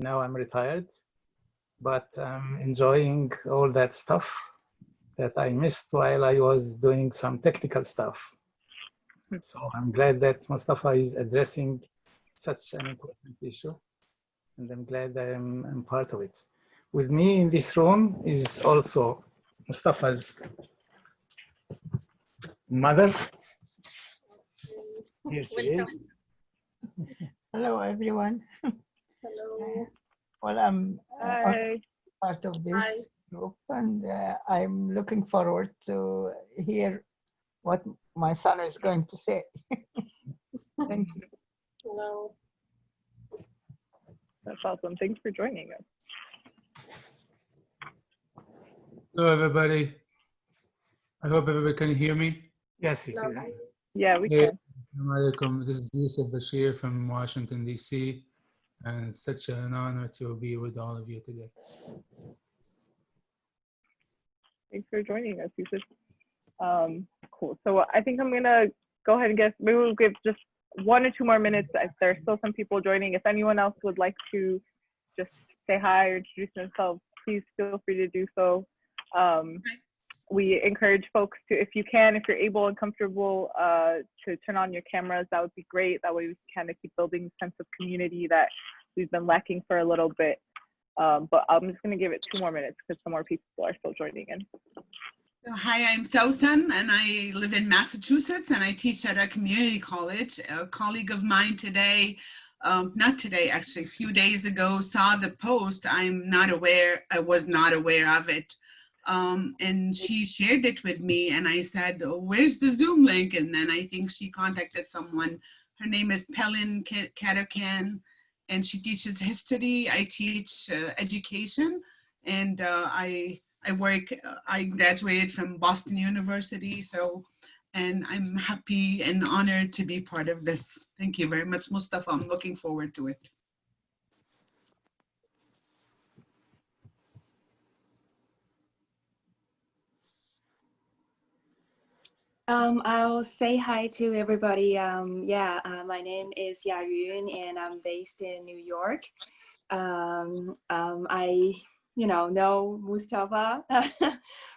Now I'm retired, but I'm enjoying all that stuff that I missed while I was doing some technical stuff. So I'm glad that Mustafa is addressing such an important issue, and I'm glad I'm part of it. With me in this room is also Mustafa's mother. Here she is. Hello, everyone. Hello. Well, I'm Hi. part of this group, and I'm looking forward to hear what my son is going to say. Thank you. Hello. That's awesome. Thanks for joining us. Hello, everybody. I hope everybody can hear me. Yes, you can. Yeah, we Hey, can. Assalamu alaikum. This is Yusuf Ishid from Washington, D.C. And it's such an honor to be with all of you today. Thanks for joining us, Yusuf. Cool. So I think I'm gonna go ahead and maybe we'll give just 1 or 2 more minutes as there's still some people joining. If anyone else would like to just say hi or introduce themselves, please feel free to do so. We encourage folks to, if you can, if you're able and comfortable, to turn on your cameras. That would be great. That way we can kind of keep building a sense of community that we've been lacking for a little bit. But I'm just going to give it 2 more minutes because some more people are still joining in. So, hi, I'm Sausan, and I live in Massachusetts, and I teach at a community college. A colleague of mine today, not today, actually, a few days ago, saw the post. I was not aware of it. And she shared it with me, and I said, oh, where's the Zoom link? And then I think she contacted someone. Her name is Pelin Katakan, and she teaches history. I teach education, and I graduated from Boston University, and I'm happy and honored to be part of this. Thank you very much, Mustafa. I'm looking forward to it. I'll say hi to everybody. My name is Yayun, and I'm based in New York. I know Mustafa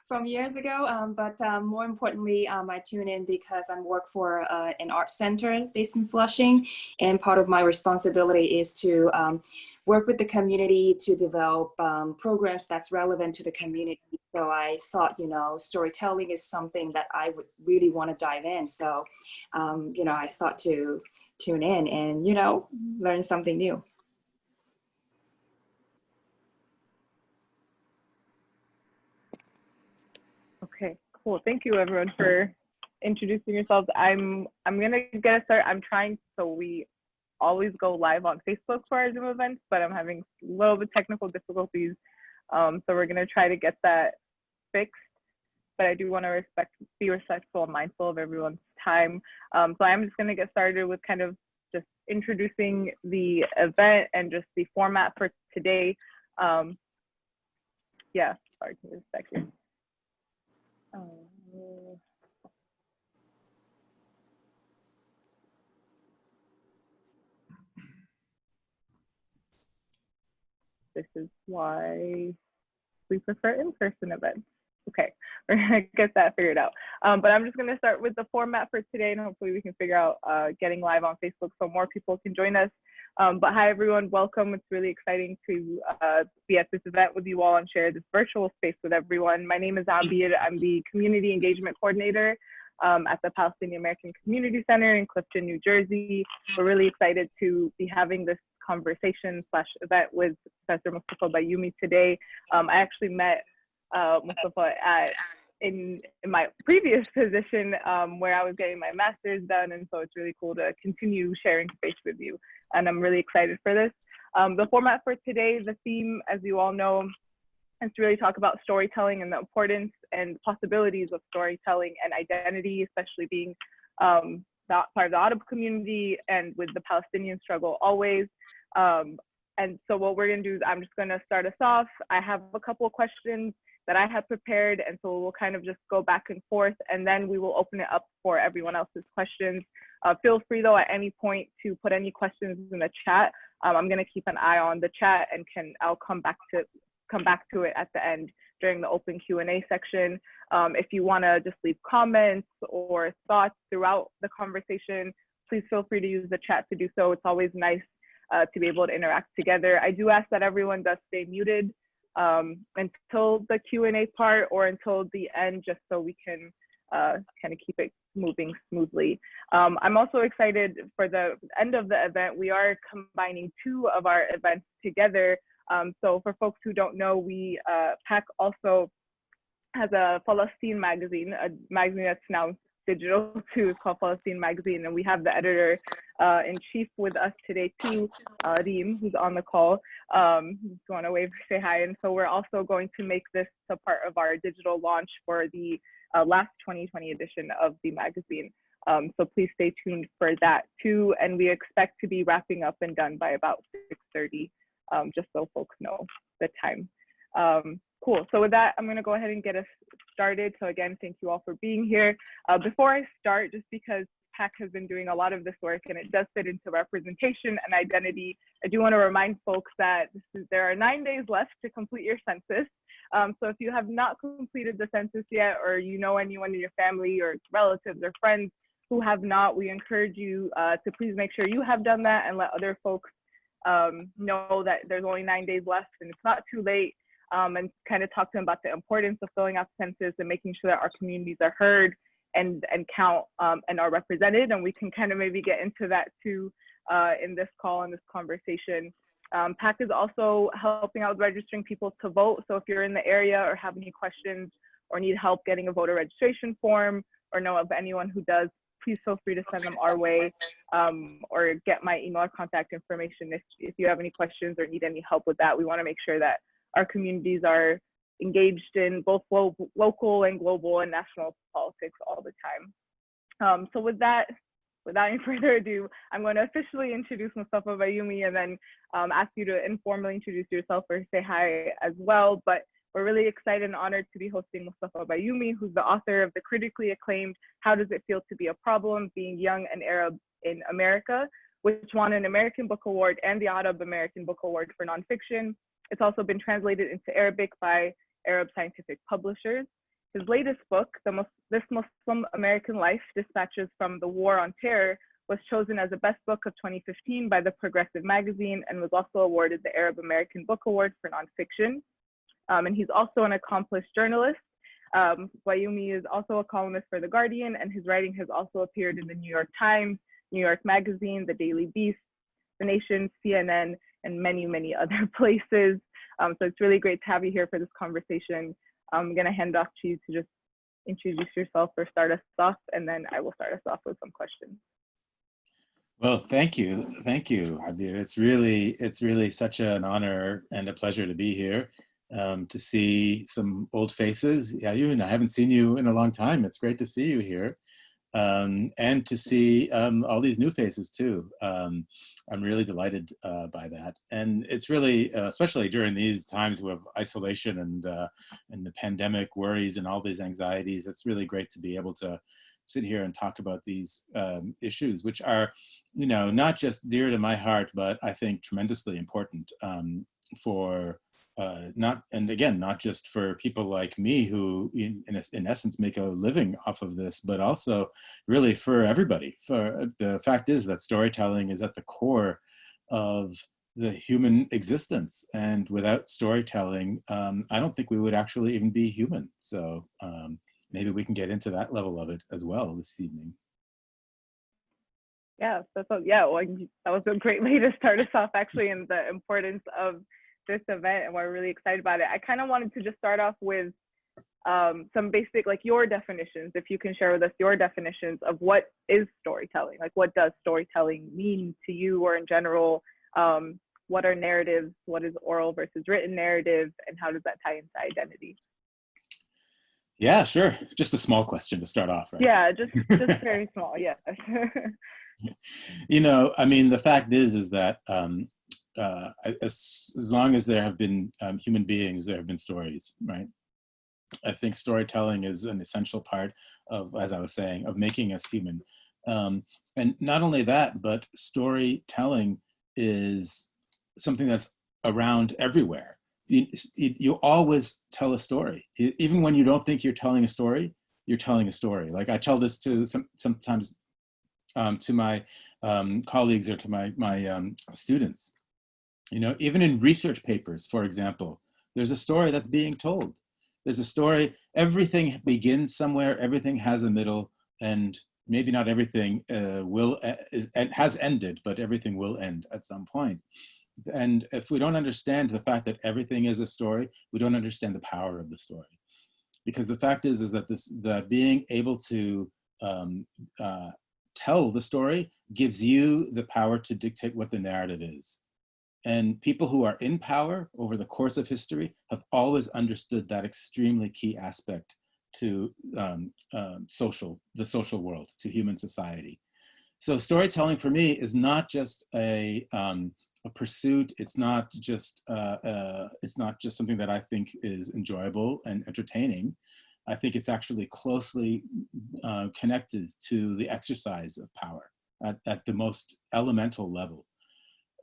from years ago, but more importantly, I tune in because I work for an art center based in Flushing, and part of my responsibility is to work with the community to develop programs that's relevant to the community. So I thought, storytelling is something that I would really want to dive in. So, I thought to tune in and, learn something new. Okay, cool. Thank you, everyone, for introducing yourselves. I'm gonna get us started. I'm trying, so we always go live on Facebook for our Zoom events, but I'm having a little bit technical difficulties. So we're gonna try to get that fixed. But I do want to be respectful and mindful of everyone's time. So I'm just gonna get started with kind of just introducing the event and just the format for today. Sorry, give me a second. This is why we prefer in-person events. Okay, we're gonna get that figured out. But I'm just gonna start with the format for today, and hopefully we can figure out getting live on Facebook so more people can join us. But hi everyone, welcome. It's really exciting to be at this event with you all and share this virtual space with everyone. My name is Abir. I'm the Community Engagement Coordinator at the Palestinian American Community Center in Clifton, New Jersey. We're really excited to be having this conversation/event with Professor Mustafa Bayoumi today. I actually met Mustafa in my previous position where I was getting my master's done, and so it's really cool to continue sharing space with you, and I'm really excited for this. The format for today, the theme, as you all know, is to really talk about storytelling and the importance and possibilities of storytelling and identity, especially being part of the Arab community and with the Palestinian struggle always. And so what we're gonna do is I'm just gonna start us off. I have a couple of questions that I have prepared, and so we'll kind of just go back and forth, and then we will open it up for everyone else's questions. Feel free though at any point to put any questions in the chat. I'm going to keep an eye on the chat and I'll come back to it at the end during the open Q&A section. If you want to just leave comments or thoughts throughout the conversation, please feel free to use the chat to do so. It's always nice to be able to interact together. I do ask that everyone does stay muted until the Q&A part or until the end, just so we can kind of keep it moving smoothly. I'm also excited for the end of the event. We are combining two of our events together. So for folks who don't know, PAC also has a Falastin magazine, a magazine that's now digital too. It's called Falastin magazine, and we have the editor in chief with us today too, Reem, who's on the call. Just want to wave, say hi. And so we're also going to make this a part of our digital launch for the last 2020 edition of the magazine. So please stay tuned for that too. And we expect to be wrapping up and done by about 6:30, just so folks know the time. Cool. So with that, I'm going to go ahead and get us started. So again, thank you all for being here. Before I start, just because PAC has been doing a lot of this work and it does fit into representation and identity, I do want to remind folks that there are 9 days left to complete your census. So if you have not completed the census yet, or you know anyone in your family or relatives or friends who have not, we encourage you to please make sure you have done that and let other folks know that there's only 9 days left and it's not too late. And kind of talk to them about the importance of filling out the census and making sure that our communities are heard and count and are represented. And we can kind of maybe get into that too in this call and this conversation. PAC is also helping out with registering people to vote. So if you're in the area or have any questions or need help getting a voter registration form or know of anyone who does, please feel free to send them our way or get my email or contact information if you have any questions or need any help with that. We want to make sure that our communities are engaged in both local and global and national politics all the time. So with that, without any further ado, I'm going to officially introduce Mustafa Bayoumi and then ask you to informally introduce yourself or say hi as well. But we're really excited and honored to be hosting Moustafa Bayoumi, who's the author of the critically acclaimed How Does It Feel to Be a Problem? Being Young and Arab in America, which won an American Book Award and the Arab American Book Award for nonfiction. It's also been translated into Arabic by Arab scientific publishers. His latest book, This Muslim American Life, Dispatches from the War on Terror, was chosen as the best book of 2015 by the Progressive magazine and was also awarded the Arab American Book Award for nonfiction. And he's also an accomplished journalist. Bayoumi is also a columnist for The Guardian, and his writing has also appeared in the New York Times, New York Magazine, The Daily Beast, The Nation, CNN, and many, many other places. So it's really great to have you here for this conversation. I'm going to hand off to you to just introduce yourself or start us off, and then I will start us off with some questions. Well, thank you, Habir. It's really such an honor and a pleasure to be here, to see some old faces. Yeah, I haven't seen you in a long time. It's great to see you here, and to see all these new faces too. I'm really delighted by that, and it's really, especially during these times of isolation and the pandemic worries and all these anxieties, it's really great to be able to sit here and talk about these issues, which are, not just dear to my heart, but I think tremendously important for not just for people like me who in essence make a living off of this, but also really for everybody. For the fact is that storytelling is at the core of the human existence, and without storytelling, I don't think we would actually even be human. So maybe we can get into that level of it as well this evening. Yeah, well, that was a great way to start us off, actually, and the importance of this event, and we're really excited about it. I kind of wanted to just start off with some basic, like, your definitions, if you can share with us your definitions of what is storytelling, like what does storytelling mean to you, or in general, what are narratives, what is oral versus written narrative, and how does that tie into identity? Yeah, sure. Just a small question to start off, right? Yeah, just very small, yeah. I mean, the fact is that as long as there have been human beings, there have been stories, right? I think storytelling is an essential part of, as I was saying, of making us human. And not only that, but storytelling is something that's around everywhere. You always tell a story. Even when you don't think you're telling a story, you're telling a story. Like I tell this to sometimes to my colleagues or to my students. You know, even in research papers, for example, there's a story that's being told. There's a story, everything begins somewhere, everything has a middle, and maybe not everything has ended, but everything will end at some point. And if we don't understand the fact that everything is a story, we don't understand the power of the story. Because the fact is that that being able to tell the story gives you the power to dictate what the narrative is. And people who are in power over the course of history have always understood that extremely key aspect to the social world, to human society. So storytelling for me is not just a pursuit. It's not just something that I think is enjoyable and entertaining. I think it's actually closely connected to the exercise of power at the most elemental level.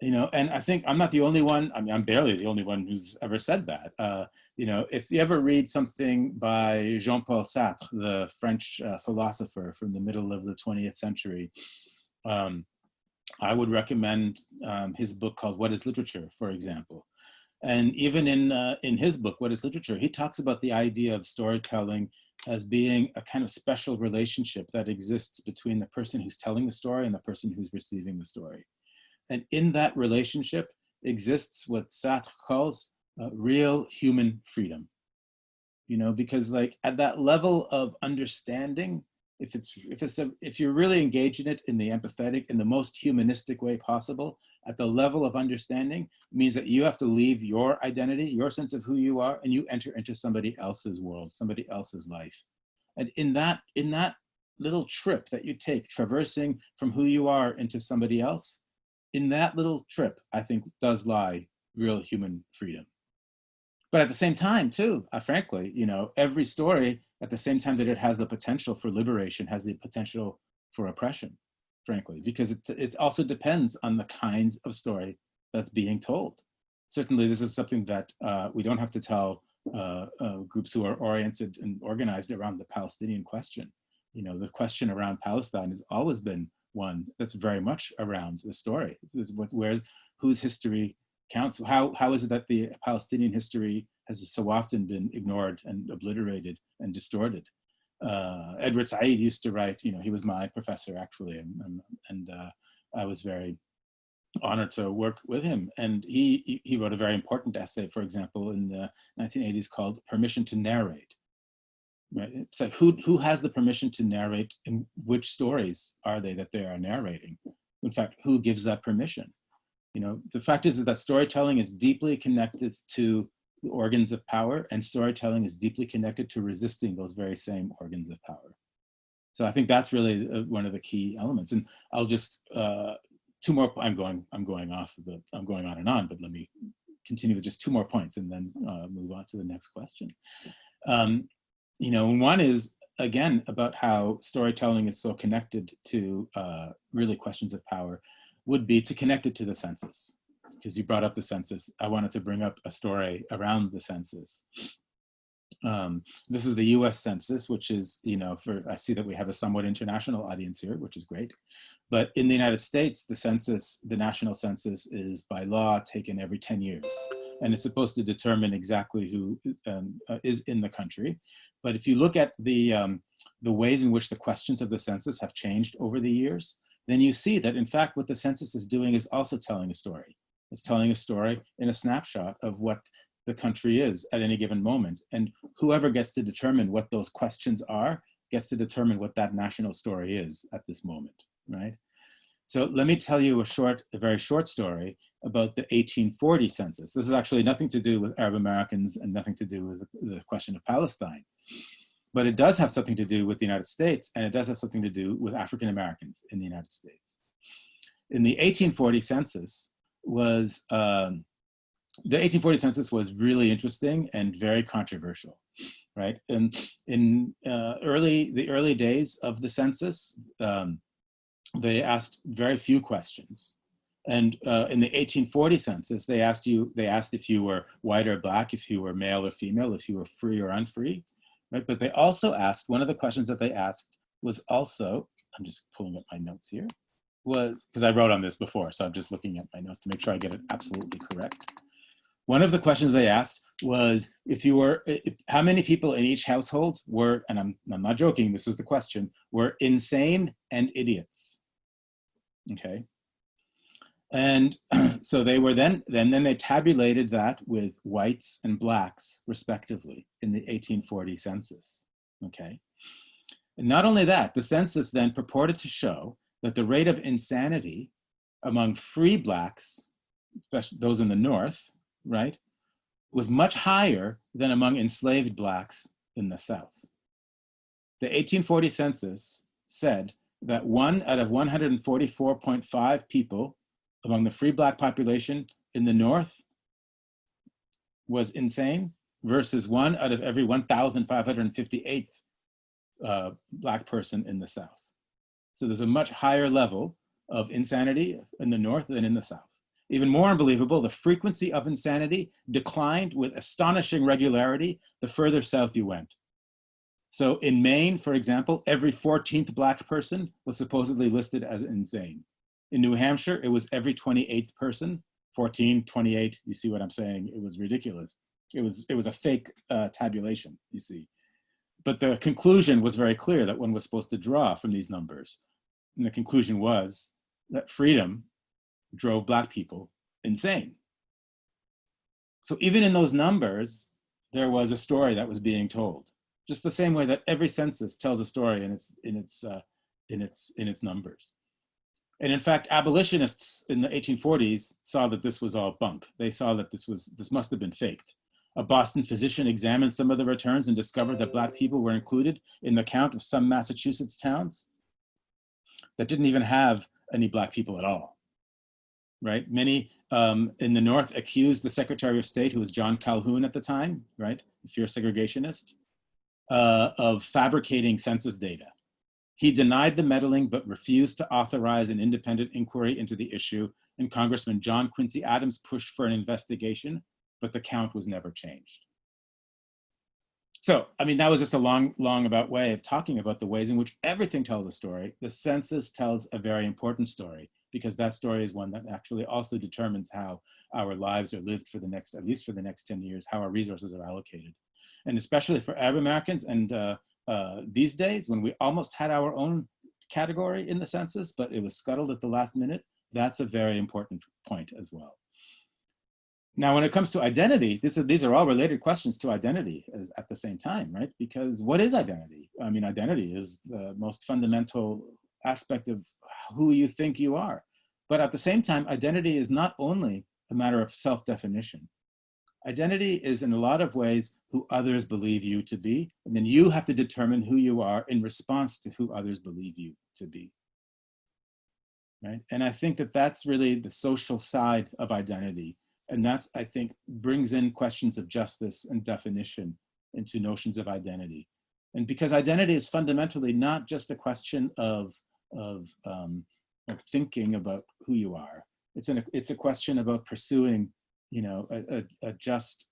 You know, and I think I'm not the only one. I mean, I'm barely the only one who's ever said that. You know, if you ever read something by Jean-Paul Sartre, the French philosopher from the middle of the 20th century, I would recommend his book called What is Literature, for example. And even in his book, What is Literature, he talks about the idea of storytelling as being a kind of special relationship that exists between the person who's telling the story and the person who's receiving the story. And in that relationship exists what Sartre calls real human freedom. You know, because like at that level of understanding, if you're really engaged in it in the empathetic, in the most humanistic way possible, at the level of understanding, means that you have to leave your identity, your sense of who you are, and you enter into somebody else's world, somebody else's life. And in that little trip that you take, traversing from who you are into somebody else, in that little trip, I think does lie real human freedom. But at the same time, too, frankly, you know, every story, at the same time that it has the potential for liberation, has the potential for oppression, frankly, because it also depends on the kind of story that's being told. Certainly, this is something that we don't have to tell groups who are oriented and organized around the Palestinian question. You know, the question around Palestine has always been one that's very much around the story. Whose history counts? How is it that the Palestinian history has so often been ignored and obliterated and distorted? Edward Said used to write, you know, he was my professor actually, and I was very honored to work with him. And he wrote a very important essay, for example, in the 1980s called Permission to Narrate. Right? It's like who has the permission to narrate, and which stories are they that they are narrating? In fact, who gives that permission? You know, the fact is that storytelling is deeply connected to the organs of power, and storytelling is deeply connected to resisting those very same organs of power. So I think that's really one of the key elements. And I'll just two more. I'm going off, but I'm going on and on. But let me continue with just two more points, and then move on to the next question. You know, one is, again, about how storytelling is so connected to really questions of power, would be to connect it to the census. Because you brought up the census, I wanted to bring up a story around the census. This is the US Census, which is, you know, I see that we have a somewhat international audience here, which is great. But in the United States, the census, the national census, is by law taken every 10 years. And it's supposed to determine exactly who is in the country. But if you look at the ways in which the questions of the census have changed over the years, then you see that in fact what the census is doing is also telling a story. It's telling a story in a snapshot of what the country is at any given moment. And whoever gets to determine what those questions are gets to determine what that national story is at this moment, right? So let me tell you a very short story about the 1840 census. This is actually nothing to do with Arab Americans and nothing to do with the question of Palestine. But it does have something to do with the United States, and it does have something to do with African Americans in the United States. In the 1840 census was, the 1840 census was really interesting and very controversial, right? And in the early days of the census, they asked very few questions. And in the 1840 census, they asked if you were white or black, if you were male or female, if you were free or unfree, right? But they also asked, one of the questions that they asked was also, I'm just pulling up my notes here, was, because I wrote on this before, so I'm just looking at my notes to make sure I get it absolutely correct. One of the questions they asked was how many people in each household were, and I'm not joking, this was the question, were insane and idiots, okay? And so they were then they tabulated that with whites and blacks respectively in the 1840 census, okay? And not only that, the census then purported to show that the rate of insanity among free blacks, especially those in the North, right, was much higher than among enslaved blacks in the South. The 1840 census said that 1 out of 144.5 people among the free black population in the North was insane versus 1 out of every 1,558 black person in the South. So there's a much higher level of insanity in the North than in the South. Even more unbelievable, the frequency of insanity declined with astonishing regularity the further south you went. So in Maine, for example, every 14th black person was supposedly listed as insane. In New Hampshire, it was every 28th person, 14, 28, you see what I'm saying? It was ridiculous. It was a fake tabulation, you see. But the conclusion was very clear that one was supposed to draw from these numbers. And the conclusion was that freedom drove black people insane. So even in those numbers, there was a story that was being told, just the same way that every census tells a story in its numbers. And in fact, abolitionists in the 1840s saw that this was all bunk. They saw that this must have been faked. A Boston physician examined some of the returns and discovered that black people were included in the count of some Massachusetts towns that didn't even have any black people at all. Right? Many in the North accused the Secretary of State, who was John Calhoun at the time, right? A fierce segregationist, of fabricating census data. He denied the meddling, but refused to authorize an independent inquiry into the issue, and Congressman John Quincy Adams pushed for an investigation, but the count was never changed. So, I mean, that was just a long about way of talking about the ways in which everything tells a story. The census tells a very important story, because that story is one that actually also determines how our lives are lived for the next, at least for the next 10 years, how our resources are allocated. And especially for Arab Americans, and these days, when we almost had our own category in the census, but it was scuttled at the last minute, that's a very important point as well. Now, when it comes to identity, these are all related questions to identity at the same time, right? Because what is identity? I mean, identity is the most fundamental aspect of who you think you are. But at the same time, identity is not only a matter of self-definition. Identity is in a lot of ways who others believe you to be, and then you have to determine who you are in response to who others believe you to be, right? And I think that that's really the social side of identity. And that's, I think, brings in questions of justice and definition into notions of identity. And because identity is fundamentally not just a question of thinking about who you are. It's a question about pursuing, you know, a just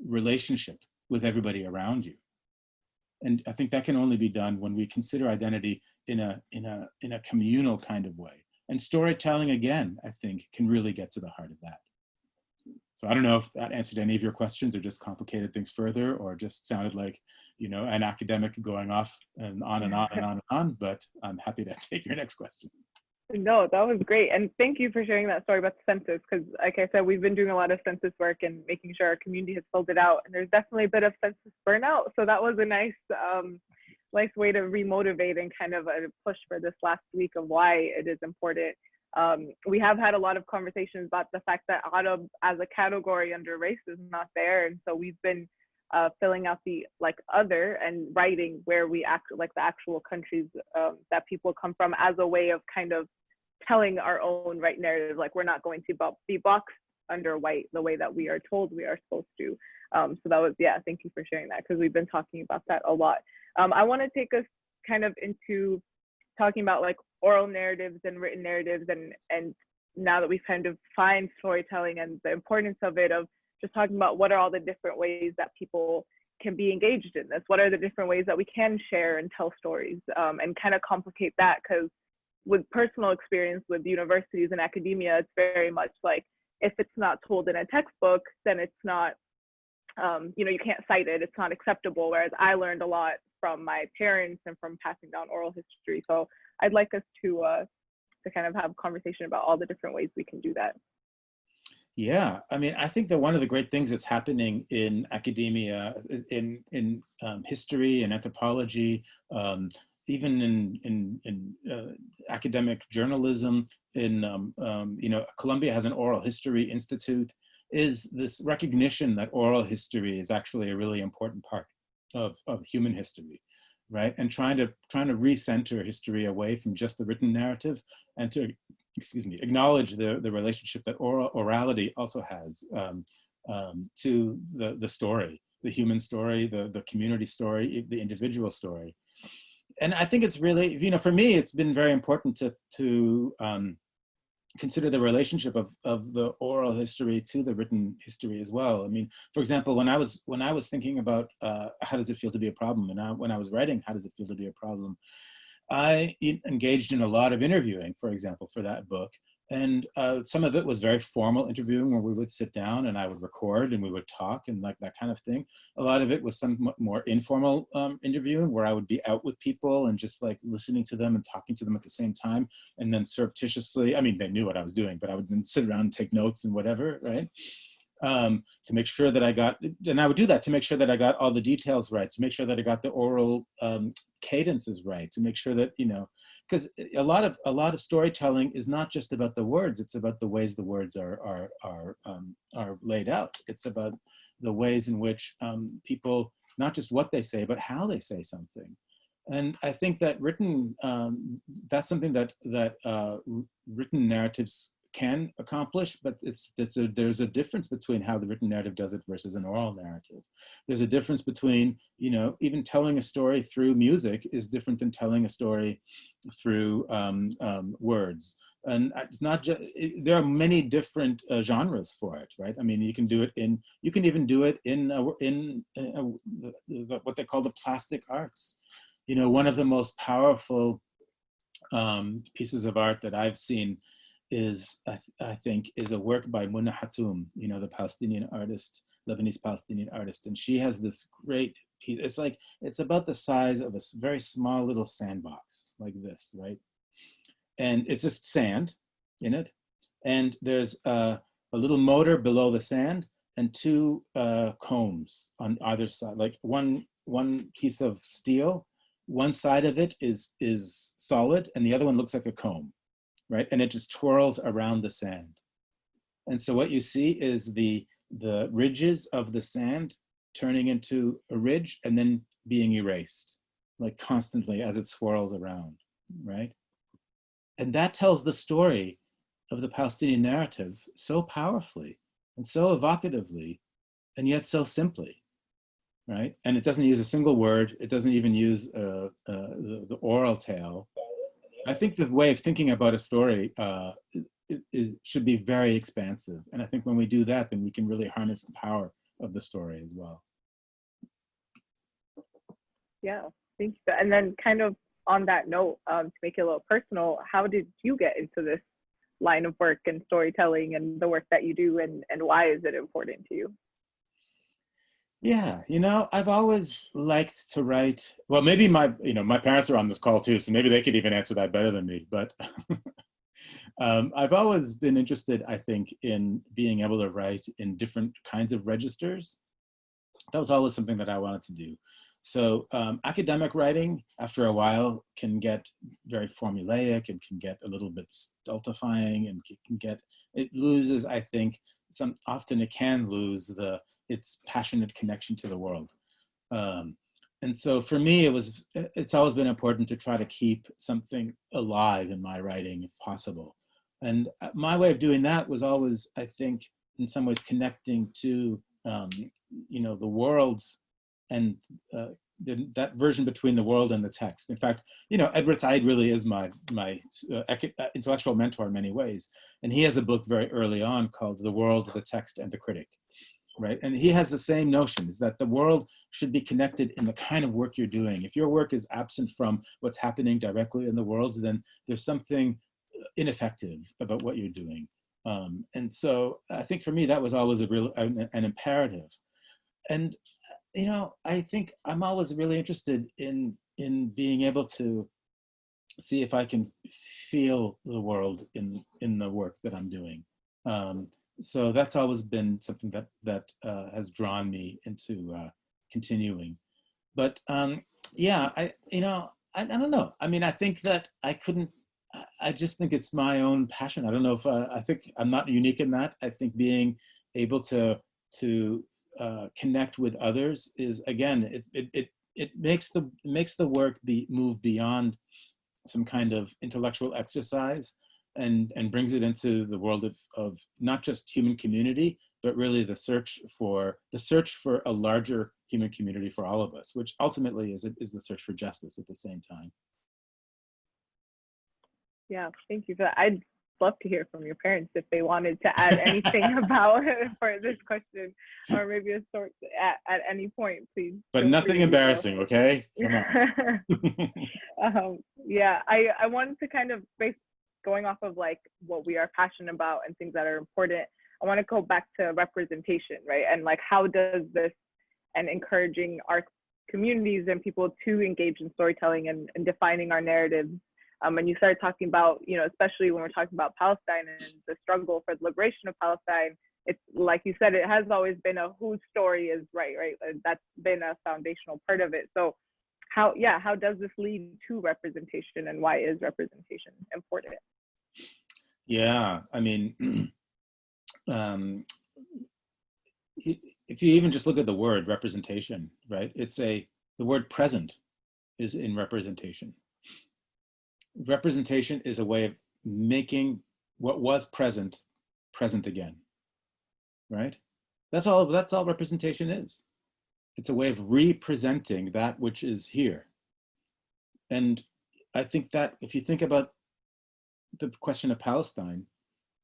relationship with everybody around you. And I think that can only be done when we consider identity in a communal kind of way. And storytelling, again, I think, can really get to the heart of that. So I don't know if that answered any of your questions or just complicated things further, or just sounded like, you know, an academic going off and on and on and on and on, but I'm happy to take your next question. No, that was great. And thank you for sharing that story about the census, because like I said, we've been doing a lot of census work and making sure our community has filled it out. And there's definitely a bit of census burnout. So that was a nice way to remotivate and kind of a push for this last week of why it is important. We have had a lot of conversations about the fact that auto as a category under race is not there. And so we've been filling out the other and writing where we act, like the actual countries that people come from, as a way of kind of telling our own right narrative. Like, we're not going to be boxed under white the way that we are told we are supposed to. So that was, yeah, thank you for sharing that, because we've been talking about that a lot. I want to take us kind of into talking about like oral narratives and written narratives, and now that we've kind of defined storytelling and the importance of it, of just talking about what are all the different ways that people can be engaged in this, what are the different ways that we can share and tell stories, and kind of complicate that, because with personal experience with universities and academia, it's very much like, if it's not told in a textbook, then it's not, you know, you can't cite it, it's not acceptable. Whereas I learned a lot from my parents and from passing down oral history. So I'd like us to kind of have a conversation about all the different ways we can do that. Yeah, I mean, I think that one of the great things that's happening in academia, in history and anthropology, even in academic journalism, in you know, Columbia has an oral history institute, is this recognition that oral history is actually a really important part of human history, right? And trying to recenter history away from just the written narrative, and to, excuse me, acknowledge the relationship that orality also has to the story, the human story, the community story, the individual story. And I think it's really, you know, for me, it's been very important to consider the relationship of the oral history to the written history as well. I mean, for example, when I was thinking about how does it feel to be a problem, and when I was writing how does it feel to be a problem, I engaged in a lot of interviewing, for example, for that book. And some of it was very formal interviewing, where we would sit down and I would record and we would talk and like that kind of thing. A lot of it was somewhat more informal interviewing, where I would be out with people and just like listening to them and talking to them at the same time. And then surreptitiously, I mean, they knew what I was doing, but I would then sit around and take notes and whatever, right? To make sure that I got, and I would do that to make sure that I got all the details right, to make sure that I got the oral cadences right, to make sure that, you know, because a lot of storytelling is not just about the words, it's about the ways the words are laid out. It's about the ways in which people, not just what they say, but how they say something. And I think that written, that's something that written narratives can accomplish, but there's a difference between how the written narrative does it versus an oral narrative. There's a difference between, you know, even telling a story through music is different than telling a story through words. And it's not just, there are many different genres for it, right? I mean, you can do it in, you can even do it in what they call the plastic arts. You know, one of the most powerful pieces of art that I've seen is, I think, is a work by Muna Hatoum, you know, the Palestinian artist, Lebanese Palestinian artist. And she has this great piece. It's like, it's about the size of a very small little sandbox like this, right? And it's just sand in it. And there's a little motor below the sand and two combs on either side, like one piece of steel. One side of it is solid and the other one looks like a comb. Right? And it just twirls around the sand. And so what you see is the ridges of the sand turning into a ridge and then being erased, like constantly as it swirls around, right? And that tells the story of the Palestinian narrative so powerfully and so evocatively, and yet so simply, right? And it doesn't use a single word. It doesn't even use the oral tale. I think the way of thinking about a story should be very expansive. And I think when we do that, then we can really harness the power of the story as well. Yeah, thank you. And then kind of on that note, to make it a little personal, how did you get into this line of work and storytelling and the work that you do, and why is it important to you? Yeah, you know, I've always liked to write. Well, maybe my parents are on this call too, so maybe they could even answer that better than me. But I've always been interested, I think, in being able to write in different kinds of registers. That was always something that I wanted to do. So academic writing, after a while, can get very formulaic and can get a little bit stultifying, and it loses, I think, often it can lose its passionate connection to the world. And so for me, it's always been important to try to keep something alive in my writing if possible. And my way of doing that was always, I think, in some ways connecting to, you know, the world and that version between the world and the text. In fact, you know, Edward Said really is my intellectual mentor in many ways. And he has a book very early on called The World, the Text, and the Critic, right? And he has the same notion, is that the world should be connected in the kind of work you're doing. If your work is absent from what's happening directly in the world, then there's something ineffective about what you're doing. And so I think for me, that was always an imperative. And, you know, I think I'm always really interested in being able to see if I can feel the world in the work that I'm doing. So that's always been something that has drawn me into continuing. But yeah, I don't know. I mean, I think that I just think it's my own passion. I don't know if I think I'm not unique in that. I think being able to connect with others is, again, it makes the work move beyond some kind of intellectual exercise and brings it into the world of not just human community, but really the search for a larger human community for all of us, which ultimately is the search for justice at the same time. Yeah, thank you for that. I'd love to hear from your parents if they wanted to add anything about for this question, or maybe a sort at any point, please. But nothing embarrassing, okay? Come on. Yeah, I wanted to kind of going off of like what we are passionate about and things that are important. I want to go back to representation, right? And like, how does this and encouraging our communities and people to engage in storytelling and defining our narratives. And you started talking about, you know, especially when we're talking about Palestine and the struggle for the liberation of Palestine, it's like you said, it has always been a whose story is right? That's been a foundational part of it. So how does this lead to representation, and why is representation important? Yeah, I mean, if you even just look at the word representation, right? The word present is in representation. Representation is a way of making what was present again, right? That's all representation is. It's a way of representing that which is here. And I think that if you think about the question of Palestine,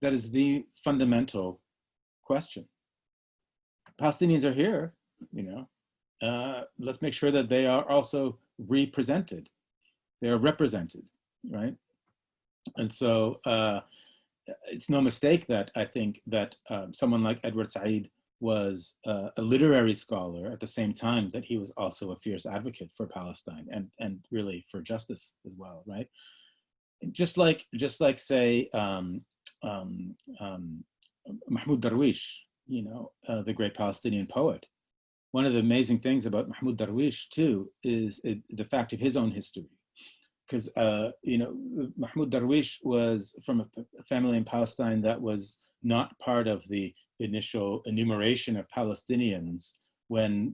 that is the fundamental question. Palestinians are here, you know, let's make sure that they are also represented. They are represented, right? And so it's no mistake that I think that someone like Edward Said was a literary scholar at the same time that he was also a fierce advocate for Palestine and really for justice as well, right? Just like say Mahmoud Darwish, you know, the great Palestinian poet. One of the amazing things about Mahmoud Darwish too is the fact of his own history. Because, you know, Mahmoud Darwish was from a family in Palestine that was not part of the initial enumeration of Palestinians when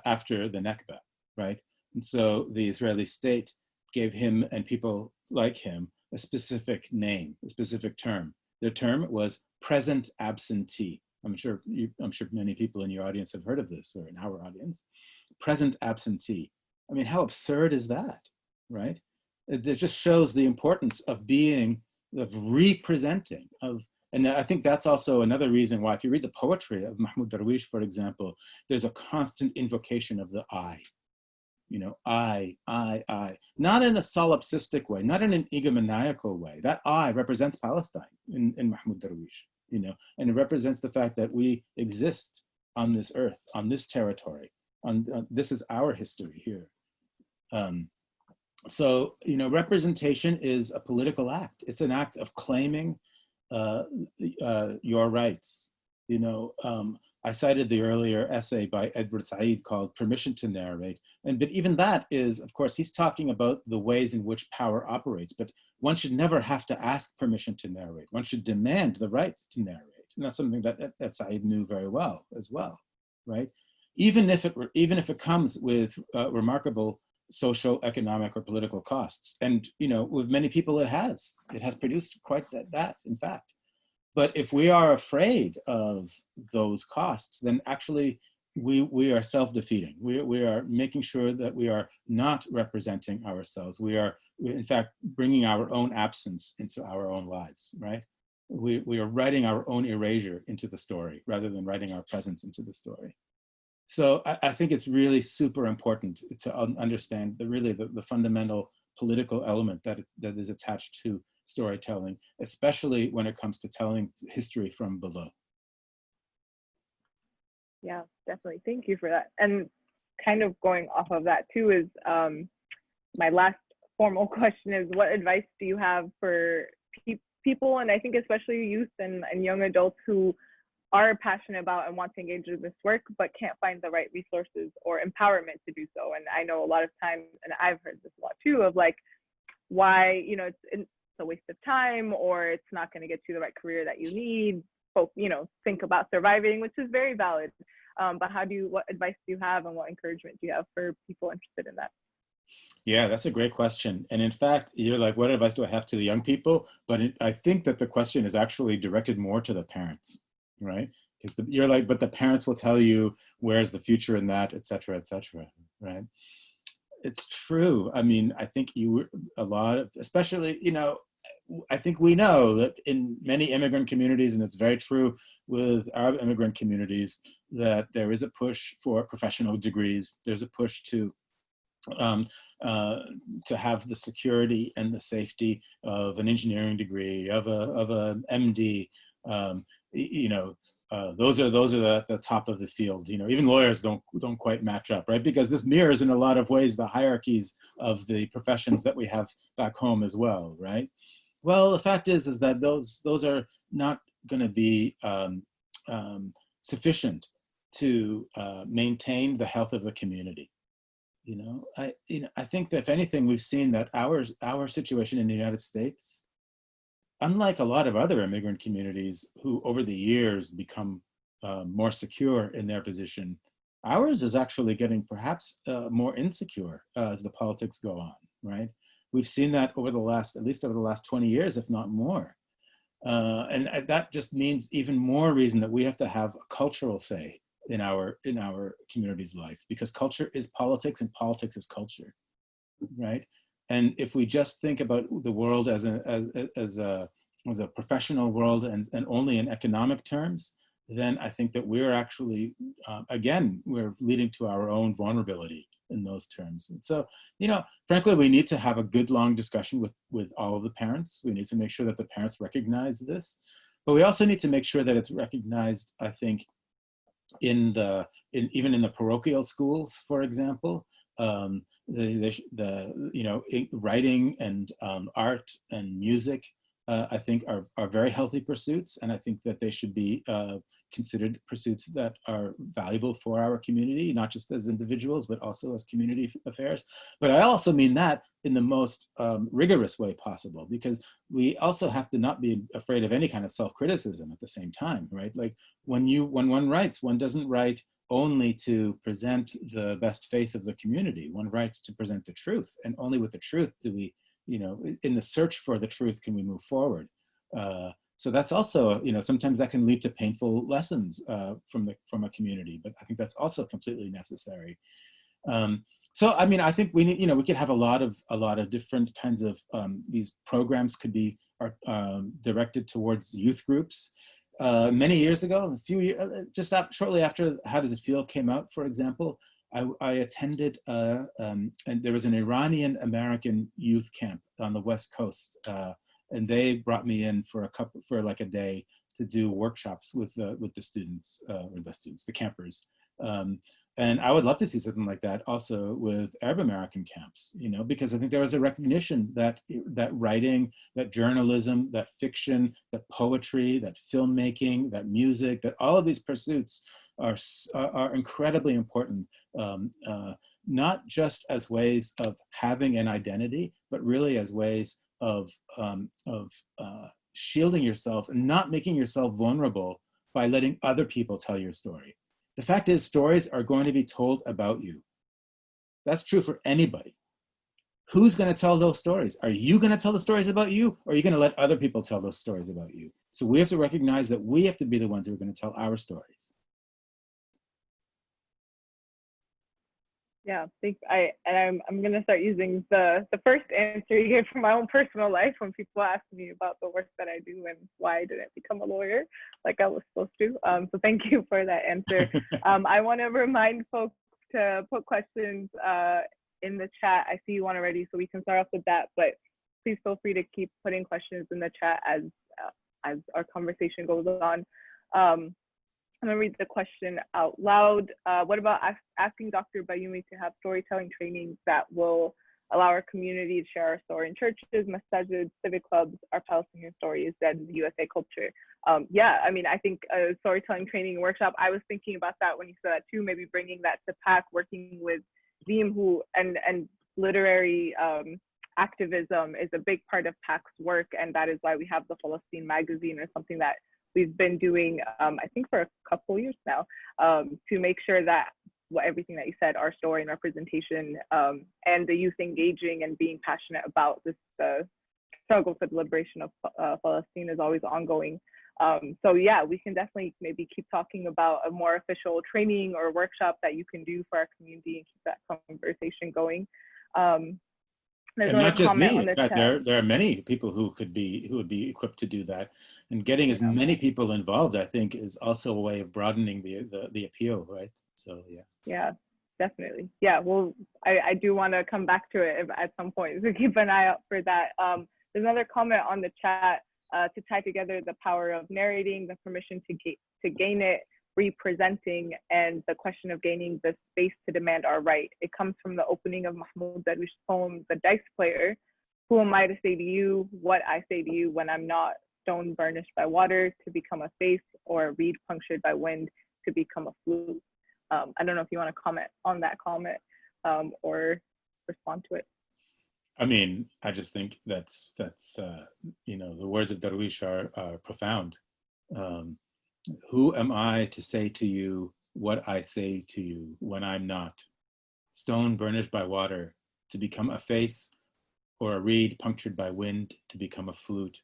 after the Nakba, right? And so the Israeli state gave him and people like him a specific name, a specific term. Their term was present absentee. I'm sure many people in your audience have heard of this, or in our audience. Present absentee. I mean, how absurd is that, right? It just shows the importance of representing, and I think that's also another reason why, if you read the poetry of Mahmoud Darwish, for example, there's a constant invocation of the I. You know, I, not in a solipsistic way, not in an egomaniacal way. That I represents Palestine in Mahmoud Darwish, you know, and it represents the fact that we exist on this earth, on this territory, this is our history here. So, you know, representation is a political act. It's an act of claiming your rights. You know, I cited the earlier essay by Edward Said called Permission to Narrate. But even that is, of course, he's talking about the ways in which power operates, but one should never have to ask permission to narrate. One should demand the right to narrate. And that's something that Said knew very well as well, right? Even if it comes with remarkable social, economic, or political costs. And, you know, with many people it has produced quite that, in fact. But if we are afraid of those costs, then actually we are self-defeating. We are making sure that we are not representing ourselves. We are, in fact, bringing our own absence into our own lives, right? We are writing our own erasure into the story rather than writing our presence into the story. So I think it's really super important to understand the fundamental political element that is attached to storytelling, especially when it comes to telling history from below. Yeah, definitely. Thank you for that. And kind of going off of that too is my last formal question is, what advice do you have for people, and I think especially youth and young adults who are passionate about and want to engage in this work, but can't find the right resources or empowerment to do so? And I know a lot of times, and I've heard this a lot too, of like, why, you know, it's a waste of time, or it's not going to get you the right career that you need. Folk, you know, think about surviving, which is very valid. But what advice do you have, and what encouragement do you have for people interested in that? Yeah, that's a great question. And in fact, you're like, what advice do I have to the young people? But I think that the question is actually directed more to the parents, right? Because you're like, but the parents will tell you where's the future in that, et cetera, right? It's true. I mean, I think especially, you know, I think we know that in many immigrant communities, and it's very true with Arab immigrant communities, that there is a push for professional degrees. There's a push to have the security and the safety of an engineering degree, of a MD. You know, those are the top of the field. You know, even lawyers don't quite match up, right? Because this mirrors in a lot of ways the hierarchies of the professions that we have back home as well, right? Well, the fact is that those are not going to be sufficient to maintain the health of the community. You know, I think that if anything, we've seen that our situation in the United States, unlike a lot of other immigrant communities who over the years become more secure in their position, ours is actually getting perhaps more insecure as the politics go on, right? We've seen that at least over the last 20 years, if not more. And that just means even more reason that we have to have a cultural say in our community's life, because culture is politics and politics is culture, right? And if we just think about the world as a professional world and only in economic terms, then I think that we're actually, again, we're leading to our own vulnerability in those terms. And so, you know, frankly, we need to have a good long discussion with all of the parents. We need to make sure that the parents recognize this, but we also need to make sure that it's recognized, I think, even in the parochial schools, for example. Writing and art and music, I think are very healthy pursuits, and I think that they should be considered pursuits that are valuable for our community, not just as individuals, but also as community affairs. But I also mean that in the most rigorous way possible, because we also have to not be afraid of any kind of self-criticism at the same time, right? Like when one writes, one doesn't write only to present the best face of the community. One writes to present the truth, and only with the truth do we, you know, in the search for the truth can we move forward. So that's also, you know, sometimes that can lead to painful lessons from a community, but I think that's also completely necessary. So I mean, I think we need, you know, we could have a lot of different kinds of these programs could be directed towards youth groups. Many years ago, shortly after How Does It Feel came out, for example, I attended, and there was an Iranian American youth camp on the West Coast, and they brought me in for like a day to do workshops with the students, the campers. And I would love to see something like that also with Arab American camps, you know, because I think there was a recognition that writing, that journalism, that fiction, that poetry, that filmmaking, that music, that all of these pursuits are incredibly important, not just as ways of having an identity, but really as ways of shielding yourself and not making yourself vulnerable by letting other people tell your story. The fact is, stories are going to be told about you. That's true for anybody. Who's going to tell those stories? Are you going to tell the stories about you, or are you going to let other people tell those stories about you? So we have to recognize that we have to be the ones who are going to tell our stories. Yeah, I'm gonna start using the first answer you gave from my own personal life when people ask me about the work that I do and why I didn't become a lawyer like I was supposed to. So thank you for that answer. I want to remind folks to put questions in the chat. I see you one already, so we can start off with that. But please feel free to keep putting questions in the chat as our conversation goes on. I'm gonna read the question out loud. What about asking Dr. Bayoumi to have storytelling trainings that will allow our community to share our story in churches, massages, civic clubs, our Palestinian story is dead in the USA culture? Yeah, I mean, I think a storytelling training workshop, I was thinking about that when you said that too, maybe bringing that to PAC, working with Zim, who, and literary activism is a big part of PAC's work, and that is why we have the Falastin magazine, or something that we've been doing, I think for a couple years now, to make sure that everything that you said, our story and representation, and the youth engaging and being passionate about this struggle for the liberation of Palestine is always ongoing. So yeah, we can definitely maybe keep talking about a more official training or workshop that you can do for our community and keep that conversation going. And not just me. In fact, there are many people who would be equipped to do that, and getting as many people involved, I think, is also a way of broadening the appeal, right? So yeah. Yeah, definitely. Yeah, well, I do want to come back to it at some point, so keep an eye out for that. There's another comment on the chat to tie together the power of narrating, the permission to gain it, representing, and the question of gaining the space to demand our right. It comes from the opening of Mahmoud Darwish's poem, The Dice Player. Who am I to say to you what I say to you when I'm not? Stone burnished by water to become a face, or a reed punctured by wind to become a flute. I don't know if you want to comment on that comment or respond to it. I mean, I just think that's you know, the words of Darwish are profound. Who am I to say to you what I say to you when I'm not? Stone burnished by water to become a face, or a reed punctured by wind to become a flute.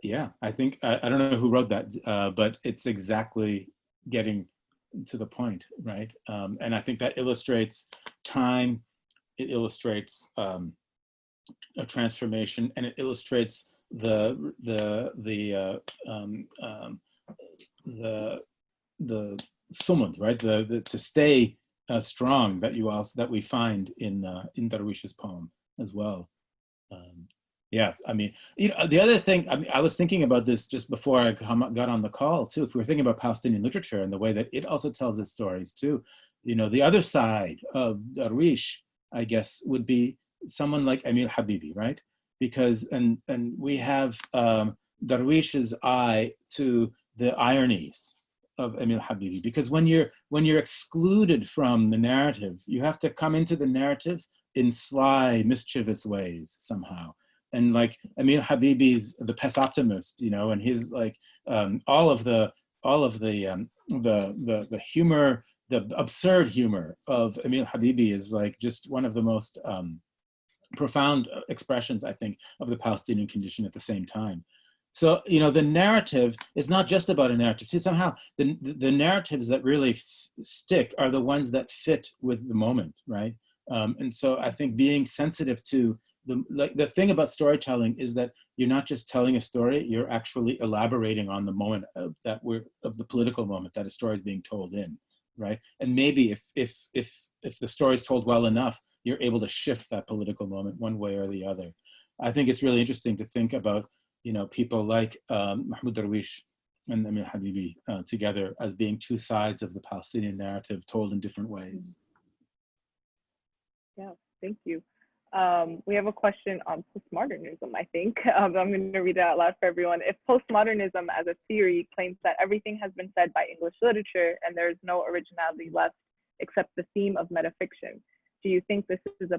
Yeah, I think, I don't know who wrote that, but it's exactly getting to the point, right? And I think that illustrates time, it illustrates a transformation, and it illustrates the sumud, right? To stay strong that we find in Darwish's poem as well. Yeah, I mean, you know, the other thing, I mean, I was thinking about this just before I got on the call too. If we were thinking about Palestinian literature and the way that it also tells its stories too, you know, the other side of Darwish, I guess, would be someone like Emil Habibi, right? Because and we have Darwish's eye to the ironies of Emil Habibi, because when you're excluded from the narrative, you have to come into the narrative in sly, mischievous ways somehow. And like Emil Habibi's The Pes Optimist, you know, and his like all of the humor, the absurd humor of Emil Habibi is like just one of the most profound expressions, I think, of the Palestinian condition at the same time. So, you know, the narrative is not just about a narrative. See, somehow the narratives that really stick are the ones that fit with the moment, right? And so I think being sensitive to the thing about storytelling is that you're not just telling a story, you're actually elaborating on the moment of the political moment that a story is being told in, right? And maybe if the story is told well enough, you're able to shift that political moment one way or the other. I think it's really interesting to think about, you know, people like Mahmoud Darwish and Emil Habibi together as being two sides of the Palestinian narrative told in different ways. Yeah, thank you. We have a question on postmodernism, I think. I'm going to read it out loud for everyone. If postmodernism as a theory claims that everything has been said by English literature and there is no originality left except the theme of metafiction, do you think this is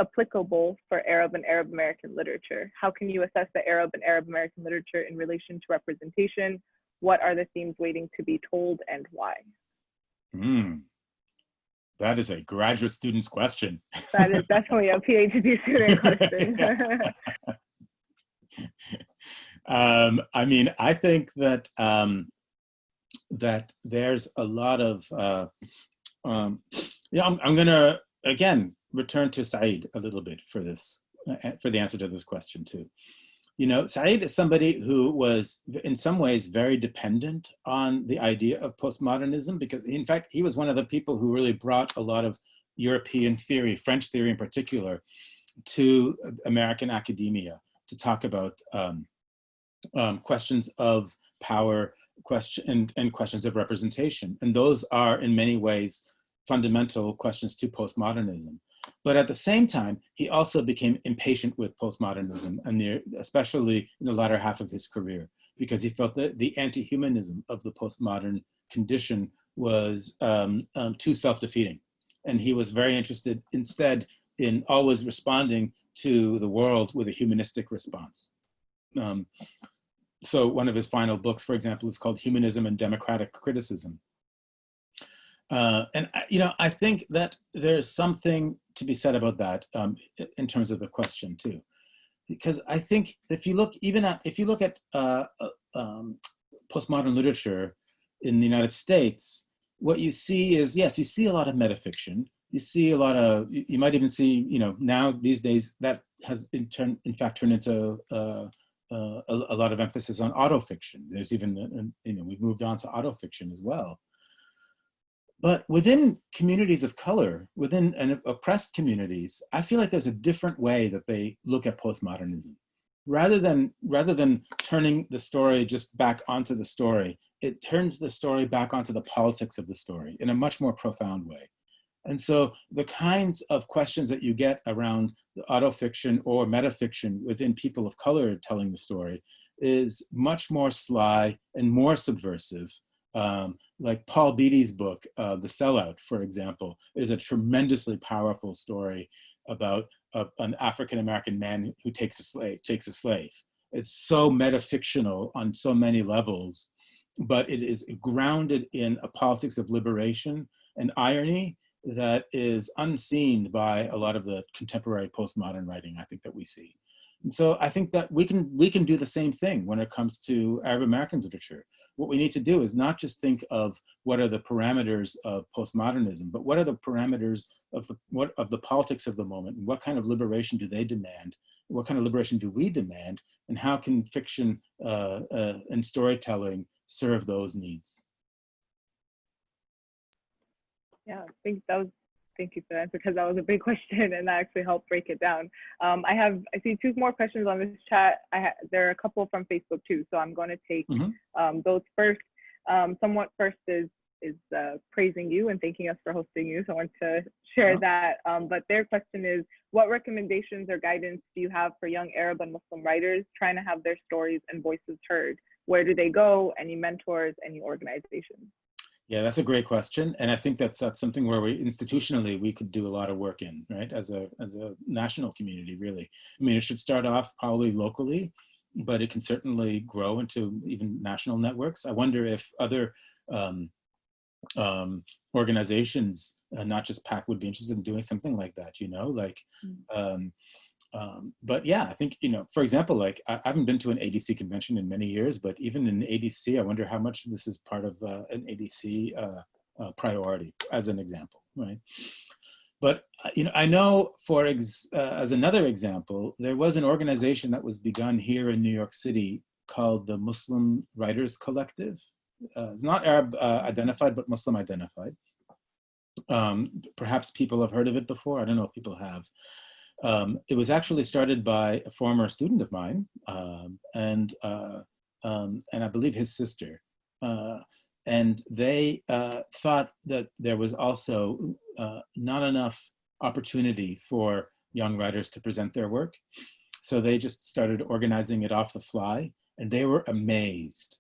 applicable for Arab and Arab American literature? How can you assess the Arab and Arab American literature in relation to representation? What are the themes waiting to be told and why? That is a graduate student's question. That is definitely a PhD student question. I mean, I think that that there's a lot of, Yeah, I'm going to, again, return to Saeed a little bit for this, for the answer to this question too. You know, Saeed is somebody who was in some ways very dependent on the idea of postmodernism, because in fact, he was one of the people who really brought a lot of European theory, French theory in particular, to American academia to talk about questions of power, and questions of representation. And those are in many ways fundamental questions to postmodernism. But at the same time, he also became impatient with postmodernism, and especially in the latter half of his career, because he felt that the anti-humanism of the postmodern condition was too self-defeating. And he was very interested instead in always responding to the world with a humanistic response. So one of his final books, for example, is called Humanism and Democratic Criticism. And you know, I think that there's something to be said about that in terms of the question too, because I think if you look at postmodern literature in the United States, what you see is, yes, you see a lot of metafiction. You see a lot of, you might even see, you know, now these days that has in fact turned into a lot of emphasis on autofiction. There's even, you know, we've moved on to autofiction as well. But within communities of color, within oppressed communities, I feel like there's a different way that they look at postmodernism. Rather than turning the story just back onto the story, it turns the story back onto the politics of the story in a much more profound way. And so the kinds of questions that you get around the autofiction or metafiction within people of color telling the story is much more sly and more subversive. Like Paul Beatty's book, The Sellout, for example, is a tremendously powerful story about an African-American man who takes a slave. It's so metafictional on so many levels, but it is grounded in a politics of liberation and irony that is unseen by a lot of the contemporary postmodern writing, I think, that we see. And so I think that we can do the same thing when it comes to Arab American literature. What we need to do is not just think of what are the parameters of postmodernism, but what are the parameters of the politics of the moment, and what kind of liberation do they demand? What kind of liberation do we demand? And how can fiction and storytelling serve those needs? Yeah, thank you for that, because that was a big question and that actually helped break it down. I see two more questions on this chat. There are a couple from Facebook too, so I'm going to take those first. Someone first is praising you and thanking us for hosting you, so I want to share that. But their question is, what recommendations or guidance do you have for young Arab and Muslim writers trying to have their stories and voices heard? Where do they go? Any mentors, any organizations? Yeah, that's a great question. And I think that's something where institutionally, we could do a lot of work in, right? As a national community, really. I mean, it should start off probably locally, but it can certainly grow into even national networks. I wonder if other organizations, not just PAC, would be interested in doing something like that, you know, like, but yeah, I think, you know, for example, like I haven't been to an ADC convention in many years, but even in ADC, I wonder how much this is part of an ADC priority, as an example, right? But, you know, I know as another example, there was an organization that was begun here in New York City called the Muslim Writers Collective. It's not Arab identified, but Muslim identified. Perhaps people have heard of it before. I don't know if people have. It was actually started by a former student of mine, and I believe his sister. And they thought that there was also not enough opportunity for young writers to present their work. So they just started organizing it off the fly, and they were amazed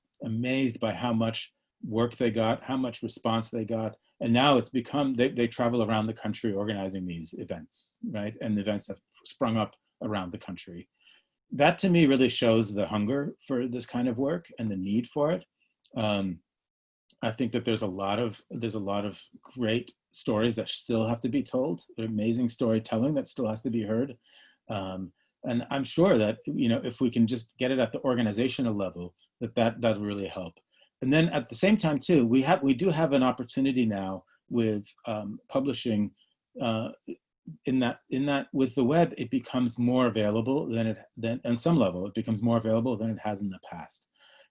by how much work they got, how much response they got. And now it's become, they travel around the country organizing these events, right? And the events have sprung up around the country. That to me really shows the hunger for this kind of work and the need for it. I think that there's a lot of great stories that still have to be told. Amazing storytelling that still has to be heard. And I'm sure that, you know, if we can just get it at the organizational level, that'll really help. And then at the same time too, we do have an opportunity now with publishing, in that with the web, it becomes more available than on some level, it becomes more available than it has in the past.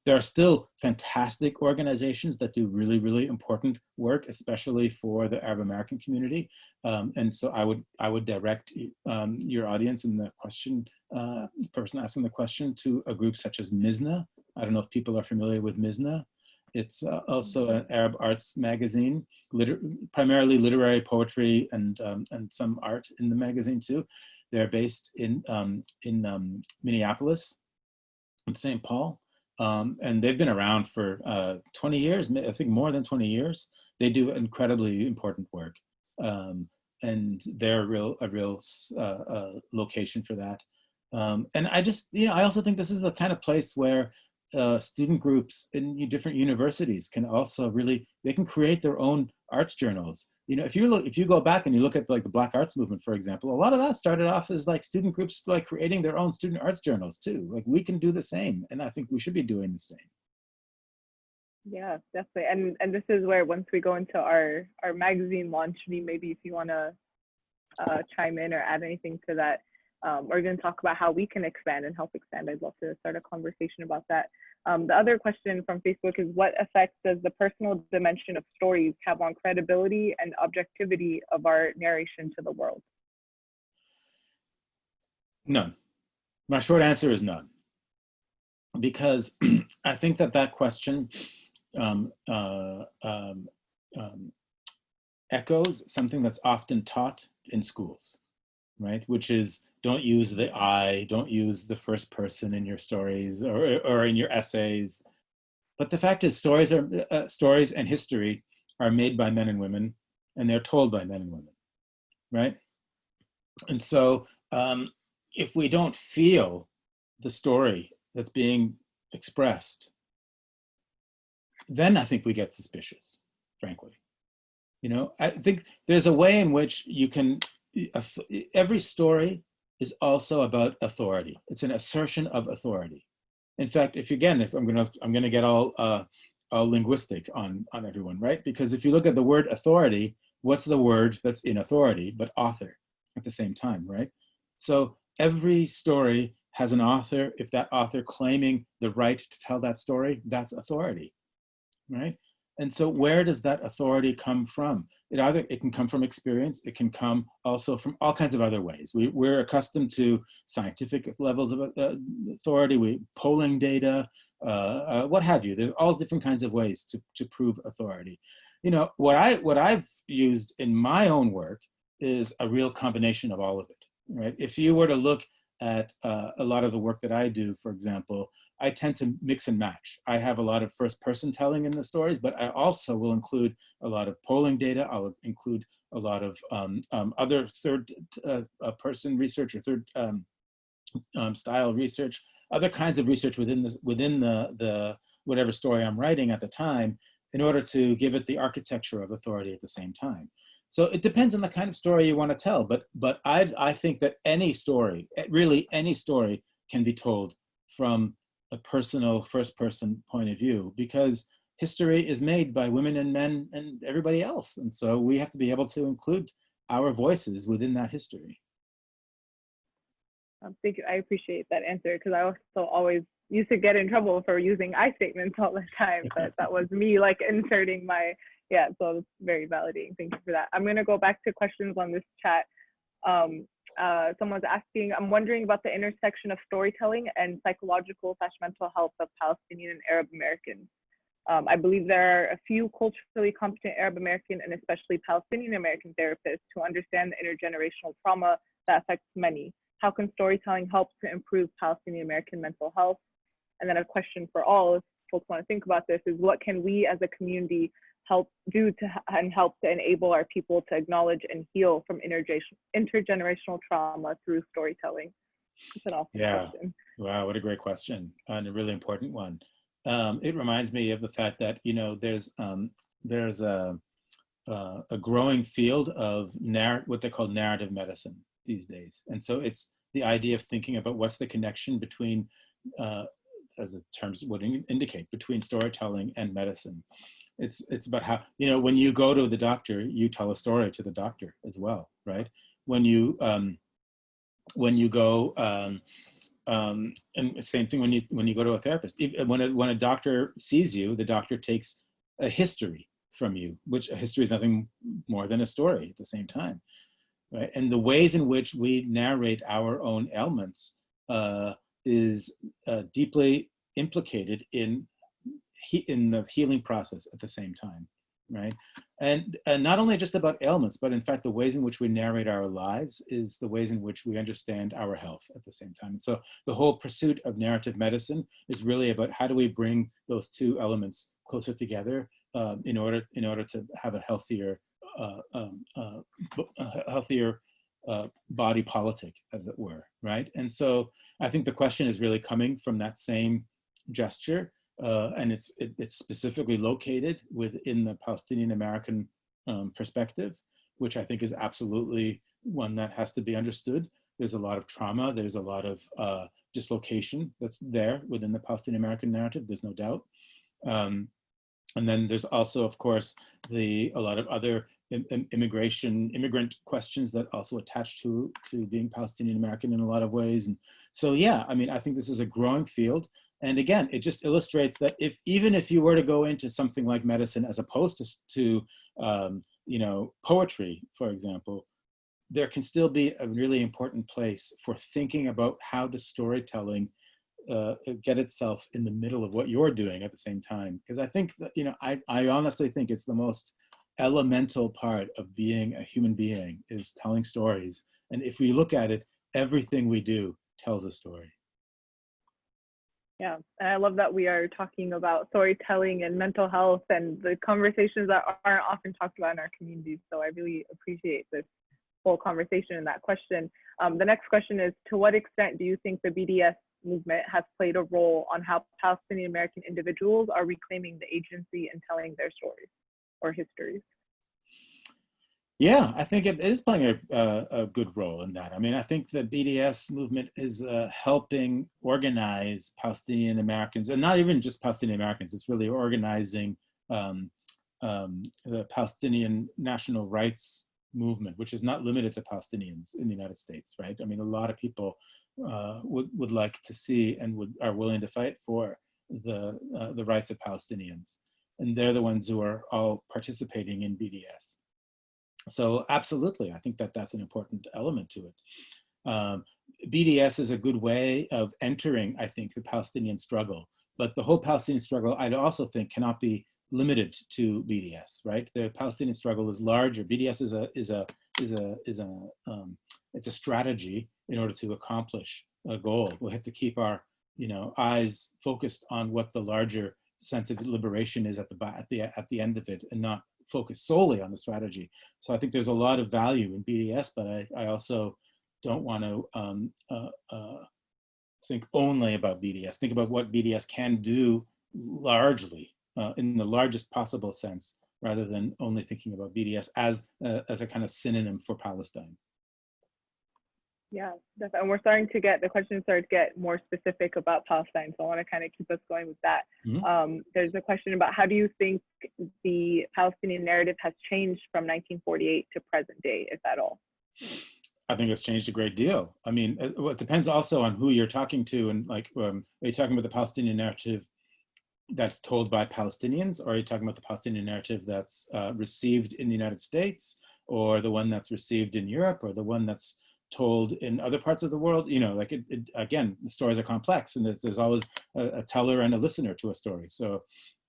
There are still fantastic organizations that do really, really important work, especially for the Arab American community. And so I would direct your audience and the person asking the question to a group such as MISNA. I don't know if people are familiar with MISNA. It's also an Arab arts magazine, primarily literary poetry and some art in the magazine too. They're based in Minneapolis and St. Paul. And they've been around for 20 years, I think more than 20 years. They do incredibly important work. And they're a real location for that. And I also think this is the kind of place where student groups in different universities can also they can create their own arts journals. If you go back and you look at like the Black Arts Movement, for example, a lot of that started off as like student groups like creating their own student arts journals too. Like we can do the same, and I think we should be doing the same. Yeah, definitely. And this is where once we go into our magazine launch, maybe if you want to chime in or add anything to that, we're going to talk about how we can expand and help expand. I'd love to start a conversation about that. The other question from Facebook is, what effect does the personal dimension of stories have on credibility and objectivity of our narration to the world? None. My short answer is none. Because I think that question echoes something that's often taught in schools, right? Which is, don't use the I, don't use the first person in your stories or in your essays. But the fact is, stories and history are made by men and women, and they're told by men and women, right? And so if we don't feel the story that's being expressed, then I think we get suspicious, frankly. I think there's a way in which you can, every story is also about authority. It's an assertion of authority. In fact, if I'm gonna get all linguistic on everyone, right? Because if you look at the word authority, what's the word that's in authority but author at the same time, right? So every story has an author. If that author claiming the right to tell that story, that's authority, right? And so where does that authority come from? It can come from experience. It can come also from all kinds of other ways. We're accustomed to scientific levels of authority, polling data, what have you. There are all different kinds of ways to prove authority. What I've used in my own work is a real combination of all of it, right? If you were to look at a lot of the work that I do, for example, I tend to mix and match. I have a lot of first person telling in the stories, but I also will include a lot of polling data. I'll include a lot of other third person research or third style research, other kinds of research within the whatever story I'm writing at the time, in order to give it the architecture of authority at the same time. So it depends on the kind of story you want to tell, but I think that any story, really any story, can be told from a personal first-person point of view, because history is made by women and men and everybody else, and so we have to be able to include our voices within that history. Thank you. I appreciate that answer, because I also always used to get in trouble for using I statements all the time, but that was me like inserting my, so it's very validating. Thank you for that. I'm going to go back to questions on this chat. Someone's asking, I'm wondering about the intersection of storytelling and psychological/mental health of Palestinian and Arab Americans. I believe there are a few culturally competent Arab American and especially Palestinian American therapists who understand the intergenerational trauma that affects many. How can storytelling help to improve Palestinian American mental health? And then a question for all, if folks want to think about this, is what can we as a community help to enable our people to acknowledge and heal from intergenerational trauma through storytelling? It's an awesome question. Wow, what a great question, and a really important one. It reminds me of the fact that there's a growing field of what they call narrative medicine these days, and so it's the idea of thinking about what's the connection between, as the terms would indicate, between storytelling and medicine. It's about how, you know, when you go to the doctor, you tell a story to the doctor as well, right? When you go, and same thing when you go to a therapist. When a doctor sees you, the doctor takes a history from you, which a history is nothing more than a story at the same time, right? And the ways in which we narrate our own ailments is deeply implicated in the healing process at the same time, right? And not only just about ailments, but in fact, the ways in which we narrate our lives is the ways in which we understand our health at the same time. And so the whole pursuit of narrative medicine is really about how do we bring those two elements closer together in order to have a healthier body politic, as it were, right? And so I think the question is really coming from that same gesture. And it's specifically located within the Palestinian American perspective, which I think is absolutely one that has to be understood. There's a lot of trauma, there's a lot of dislocation that's there within the Palestinian American narrative, there's no doubt. And then there's also, of course, a lot of other immigrant questions that also attach to being Palestinian American in a lot of ways. And so, yeah, I mean, I think this is a growing field. And again, it just illustrates that even if you were to go into something like medicine as opposed to you know, poetry, for example, there can still be a really important place for thinking about how does storytelling get itself in the middle of what you're doing at the same time. Because I think that, you know, I honestly think it's the most elemental part of being a human being is telling stories. And if we look at it, everything we do tells a story. Yeah, and I love that we are talking about storytelling and mental health and the conversations that aren't often talked about in our communities. So I really appreciate this whole conversation and that question. The next question is, to what extent do you think the BDS movement has played a role on how Palestinian American individuals are reclaiming the agency and telling their stories or histories? Yeah, I think it is playing a good role in that. I mean, I think the BDS movement is helping organize Palestinian Americans, and not even just Palestinian Americans, it's really organizing the Palestinian national rights movement, which is not limited to Palestinians in the United States, right? I mean, a lot of people would like to see and are willing to fight for the rights of Palestinians. And they're the ones who are all participating in BDS. So absolutely, I think that's an important element to it. BDS is a good way of entering, I think, the Palestinian struggle. But the whole Palestinian struggle, I'd also think, cannot be limited to BDS, right? The Palestinian struggle is larger. BDS it's a strategy in order to accomplish a goal. We have to keep our, you know, eyes focused on what the larger sense of liberation is at the end of it, and not focus solely on the strategy. So I think there's a lot of value in BDS, but I also don't want to think only about BDS. Think about what BDS can do largely, in the largest possible sense, rather than only thinking about BDS as a kind of synonym for Palestine. Yeah, definitely. And the questions started to get more specific about Palestine. So I want to kind of keep us going with that. Mm-hmm. There's a question about how do you think the Palestinian narrative has changed from 1948 to present day, if at all? I think it's changed a great deal. I mean, it depends also on who you're talking to, and like, are you talking about the Palestinian narrative that's told by Palestinians, or are you talking about the Palestinian narrative that's received in the United States, or the one that's received in Europe, or the one that's told in other parts of the world? You know, like again, the stories are complex, and there's always a teller and a listener to a story. So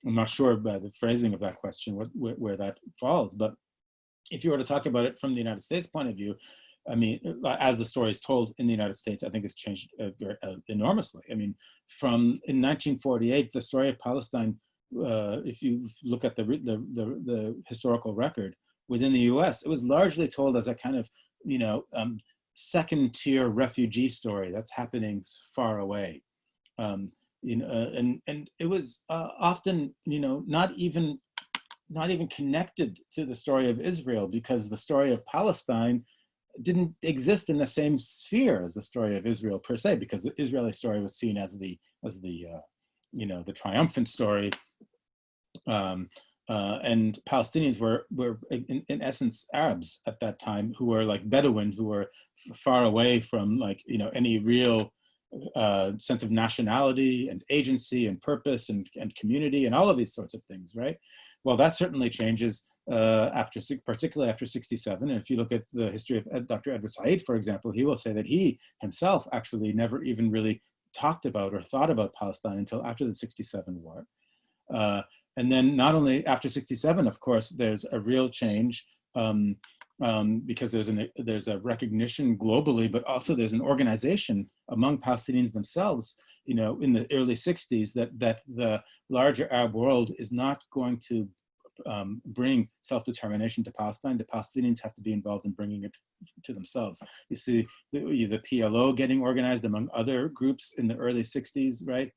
I'm not sure by the phrasing of that question where that falls. But if you were to talk about it from the United States point of view, I mean, as the story is told in the United States, I think it's changed enormously. I mean, in 1948, the story of Palestine, if you look at the historical record within the U.S., it was largely told as a kind of, you know, second-tier refugee story that's happening far away, you know, and it was often, you know, not even connected to the story of Israel, because the story of Palestine didn't exist in the same sphere as the story of Israel per se, because the Israeli story was seen as the you know, the triumphant story, And Palestinians were in essence Arabs at that time, who were like Bedouin, who were far away from like, you know, any real sense of nationality and agency and purpose and community and all of these sorts of things, right? Well, that certainly changes particularly after 67. And if you look at the history of Dr. Edward Said, for example, he will say that he himself actually never even really talked about or thought about Palestine until after the 67 war. And then not only after 67, of course, there's a real change because there's a recognition globally, but also there's an organization among Palestinians themselves, you know, in the early 60s that the larger Arab world is not going to bring self-determination to Palestine. The Palestinians have to be involved in bringing it to themselves. You see the PLO getting organized among other groups in the early 60s, right?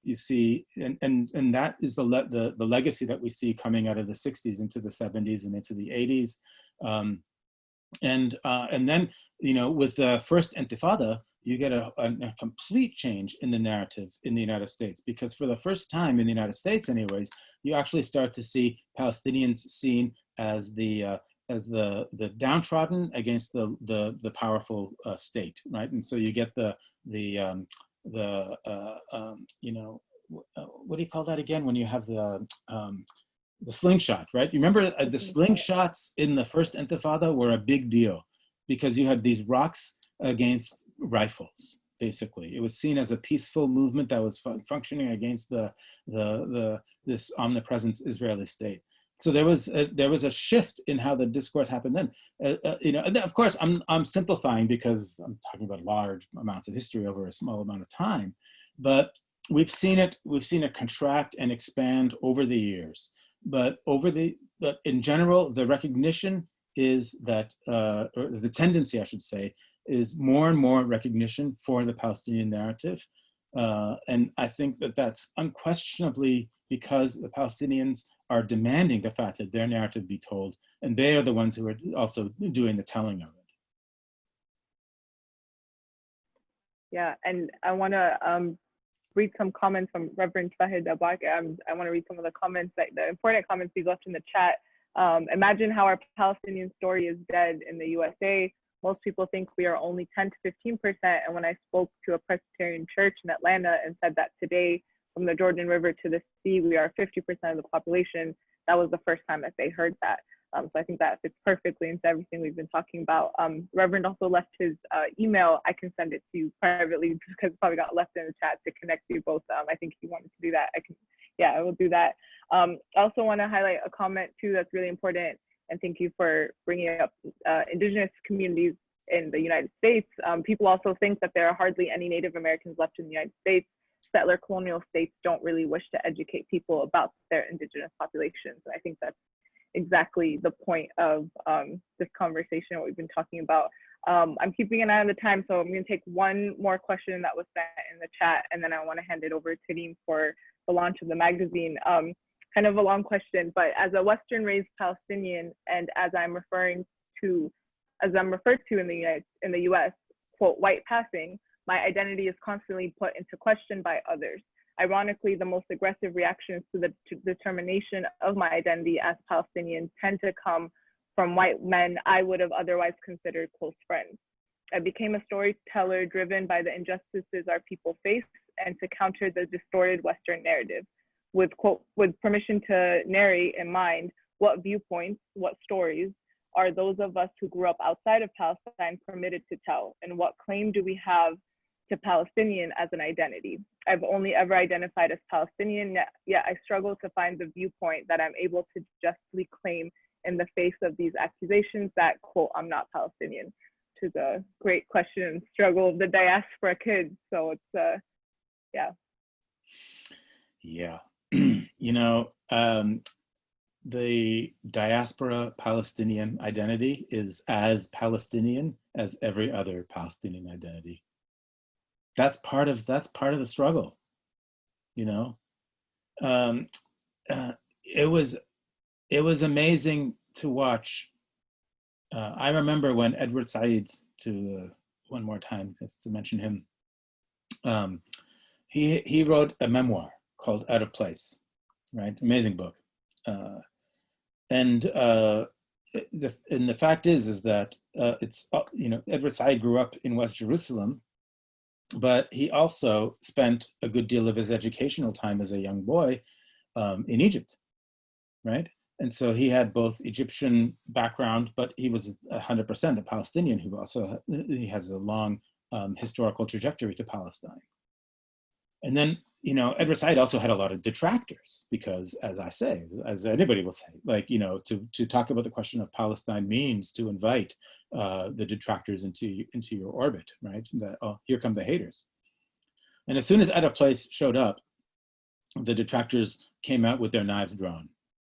You see, and that is the legacy that we see coming out of the 60s into the 70s and into the 80s. And then, you know, with the first Intifada, you get a complete change in the narrative in the United States, because for the first time in the United States anyways, you actually start to see Palestinians seen as the downtrodden against the powerful state, right? And so you get you know, what do you call that again when you have the slingshot, right? You remember the slingshots in the first Intifada were a big deal because you had these rocks against rifles. Basically, it was seen as a peaceful movement that was functioning against this omnipresent Israeli state. So there was a shift in how the discourse happened then. You know, and of course, I'm simplifying because I'm talking about large amounts of history over a small amount of time, but we've seen it contract and expand over the years. But in general, the recognition is that, or the tendency, I should say, is more and more recognition for the Palestinian narrative. And I think that that's unquestionably because the Palestinians are demanding the fact that their narrative be told, and they are the ones who are also doing the telling of it. Yeah, and I want to read some comments from Reverend Fahid Abak. I want to read some of the comments, the important comments he's left in the chat. Imagine how our Palestinian story is dead in the USA. Most people think we are only 10 to 15%. And when I spoke to a Presbyterian church in Atlanta and said that today, from the Jordan River to the sea, we are 50% of the population, that was the first time that they heard that. So I think that fits perfectly into everything we've been talking about. Reverend also left his email. I can send it to you privately because it probably got left in the chat to connect you both. I think he wanted to do that. I will do that. I also want to highlight a comment too that's really important, and thank you for bringing up indigenous communities in the United States. People also think that there are hardly any Native Americans left in the United States. Settler colonial states don't really wish to educate people about their indigenous populations. And I think that's exactly the point of this conversation, what we've been talking about. I'm keeping an eye on the time, so I'm going to take one more question that was sent in the chat, and then I want to hand it over to Naeem for the launch of the magazine. Kind of a long question, but as a Western-raised Palestinian, and as I'm referred to in the U.S., quote, white passing, my identity is constantly put into question by others. Ironically, the most aggressive reactions to the determination of my identity as Palestinian tend to come from white men I would have otherwise considered close friends. I became a storyteller driven by the injustices our people face and to counter the distorted Western narrative. With permission to narrate in mind, what viewpoints, what stories are those of us who grew up outside of Palestine permitted to tell, and what claim do we have to Palestinian as an identity? I've only ever identified as Palestinian, yet I struggle to find the viewpoint that I'm able to justly claim in the face of these accusations that, quote, I'm not Palestinian, which is a great question and struggle of the diaspora kids. So it's, yeah. Yeah, you know, the diaspora Palestinian identity is as Palestinian as every other Palestinian identity. That's part of the struggle, you know. It was amazing to watch. I remember when Edward Said, one more time just to mention him, he wrote a memoir called Out of Place, right? Amazing book. The fact is that Edward Said grew up in West Jerusalem, but he also spent a good deal of his educational time as a young boy in Egypt, right? And so he had both Egyptian background, but he was 100% a Palestinian who also, he has a long historical trajectory to Palestine. And then, Edward Said also had a lot of detractors because, as I say, as anybody will say, like, to talk about the question of Palestine means to invite the detractors into your orbit, right? That, oh, here come the haters. And as soon as Edda Place showed up, the detractors came out with their knives drawn,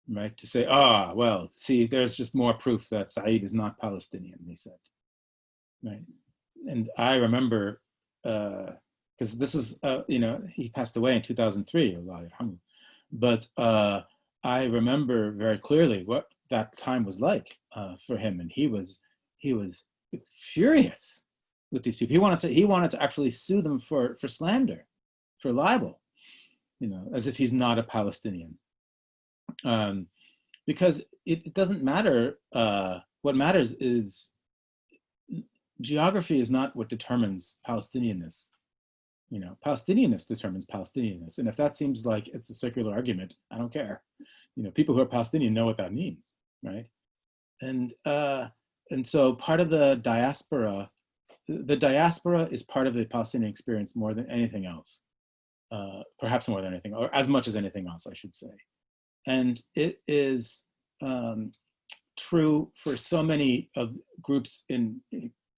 right? To say, well, see, there's just more proof that Said is not Palestinian, they said, right? And I remember, because this is, he passed away in 2003, but I remember very clearly what that time was like for him, and he was furious with these people. He wanted to actually sue them for slander, for libel, as if he's not a Palestinian, because it doesn't matter. What matters is geography is not what determines Palestinianness. Palestinianness determines Palestinianness. And if that seems like it's a circular argument, I don't care. People who are Palestinian know what that means, right? And so part of the diaspora is part of the Palestinian experience more than anything else, perhaps more than anything, or as much as anything else, I should say. And it is true for so many of groups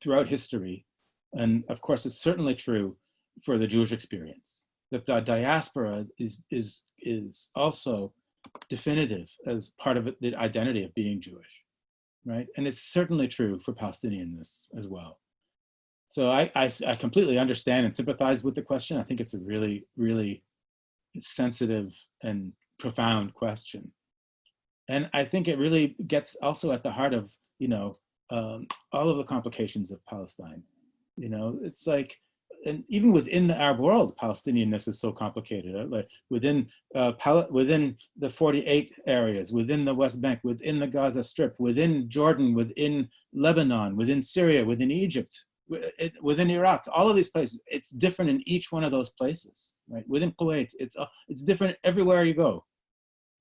throughout history. And of course, it's certainly true for the Jewish experience, that the diaspora is also definitive as part of the identity of being Jewish, right? And it's certainly true for Palestinianness as well. So I completely understand and sympathize with the question. I think it's a really, really sensitive and profound question. And I think it really gets also at the heart of, all of the complications of Palestine. It's like, and even within the Arab world, Palestinianness is so complicated. Like within the 48 areas, within the West Bank, within the Gaza Strip, within Jordan, within Lebanon, within Syria, within Egypt, within Iraq, all of these places, it's different in each one of those places, right? Within Kuwait, it's different everywhere you go.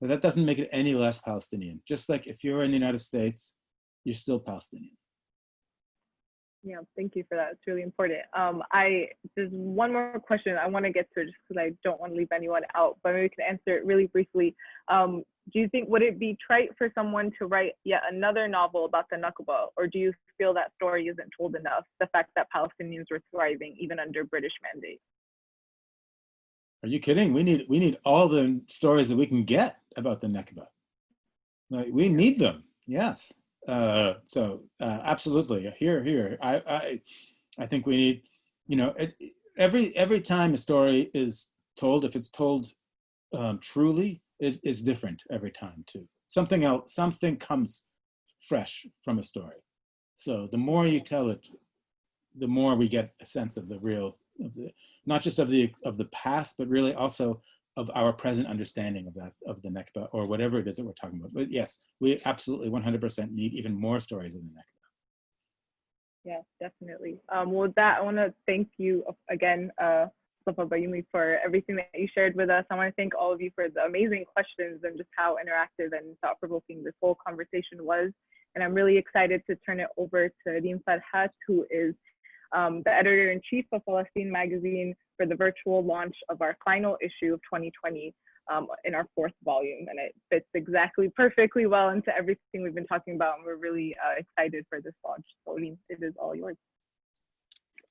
But that doesn't make it any less Palestinian. Just like if you're in the United States, you're still Palestinian. Yeah, thank you for that. It's really important. There's one more question I want to get to just because I don't want to leave anyone out, but maybe we can answer it really briefly. Do you think, would it be trite for someone to write yet another novel about the Nakba, or do you feel that story isn't told enough, the fact that Palestinians were thriving even under British mandate? Are you kidding? We need all the stories that we can get about the Nakba. Like, we need them, yes. Absolutely, here. I think we need, every time a story is told, if it's told truly, it is different every time too. Something comes fresh from a story. So the more you tell it, the more we get a sense of the real, not just of the past, but really also of our present understanding of the Nakba, or whatever it is that we're talking about. But yes, we absolutely 100% need even more stories of the Nakba. Yeah, definitely. Well, with that, I want to thank you again, Mustafa Bayoumi, for everything that you shared with us. I want to thank all of you for the amazing questions and just how interactive and thought-provoking this whole conversation was. And I'm really excited to turn it over to Reem Farhat, who is the editor-in-chief of Falastin magazine, for the virtual launch of our final issue of 2020 in our 4th volume. And it fits exactly perfectly well into everything we've been talking about. And we're really excited for this launch. So Reem, it is all yours.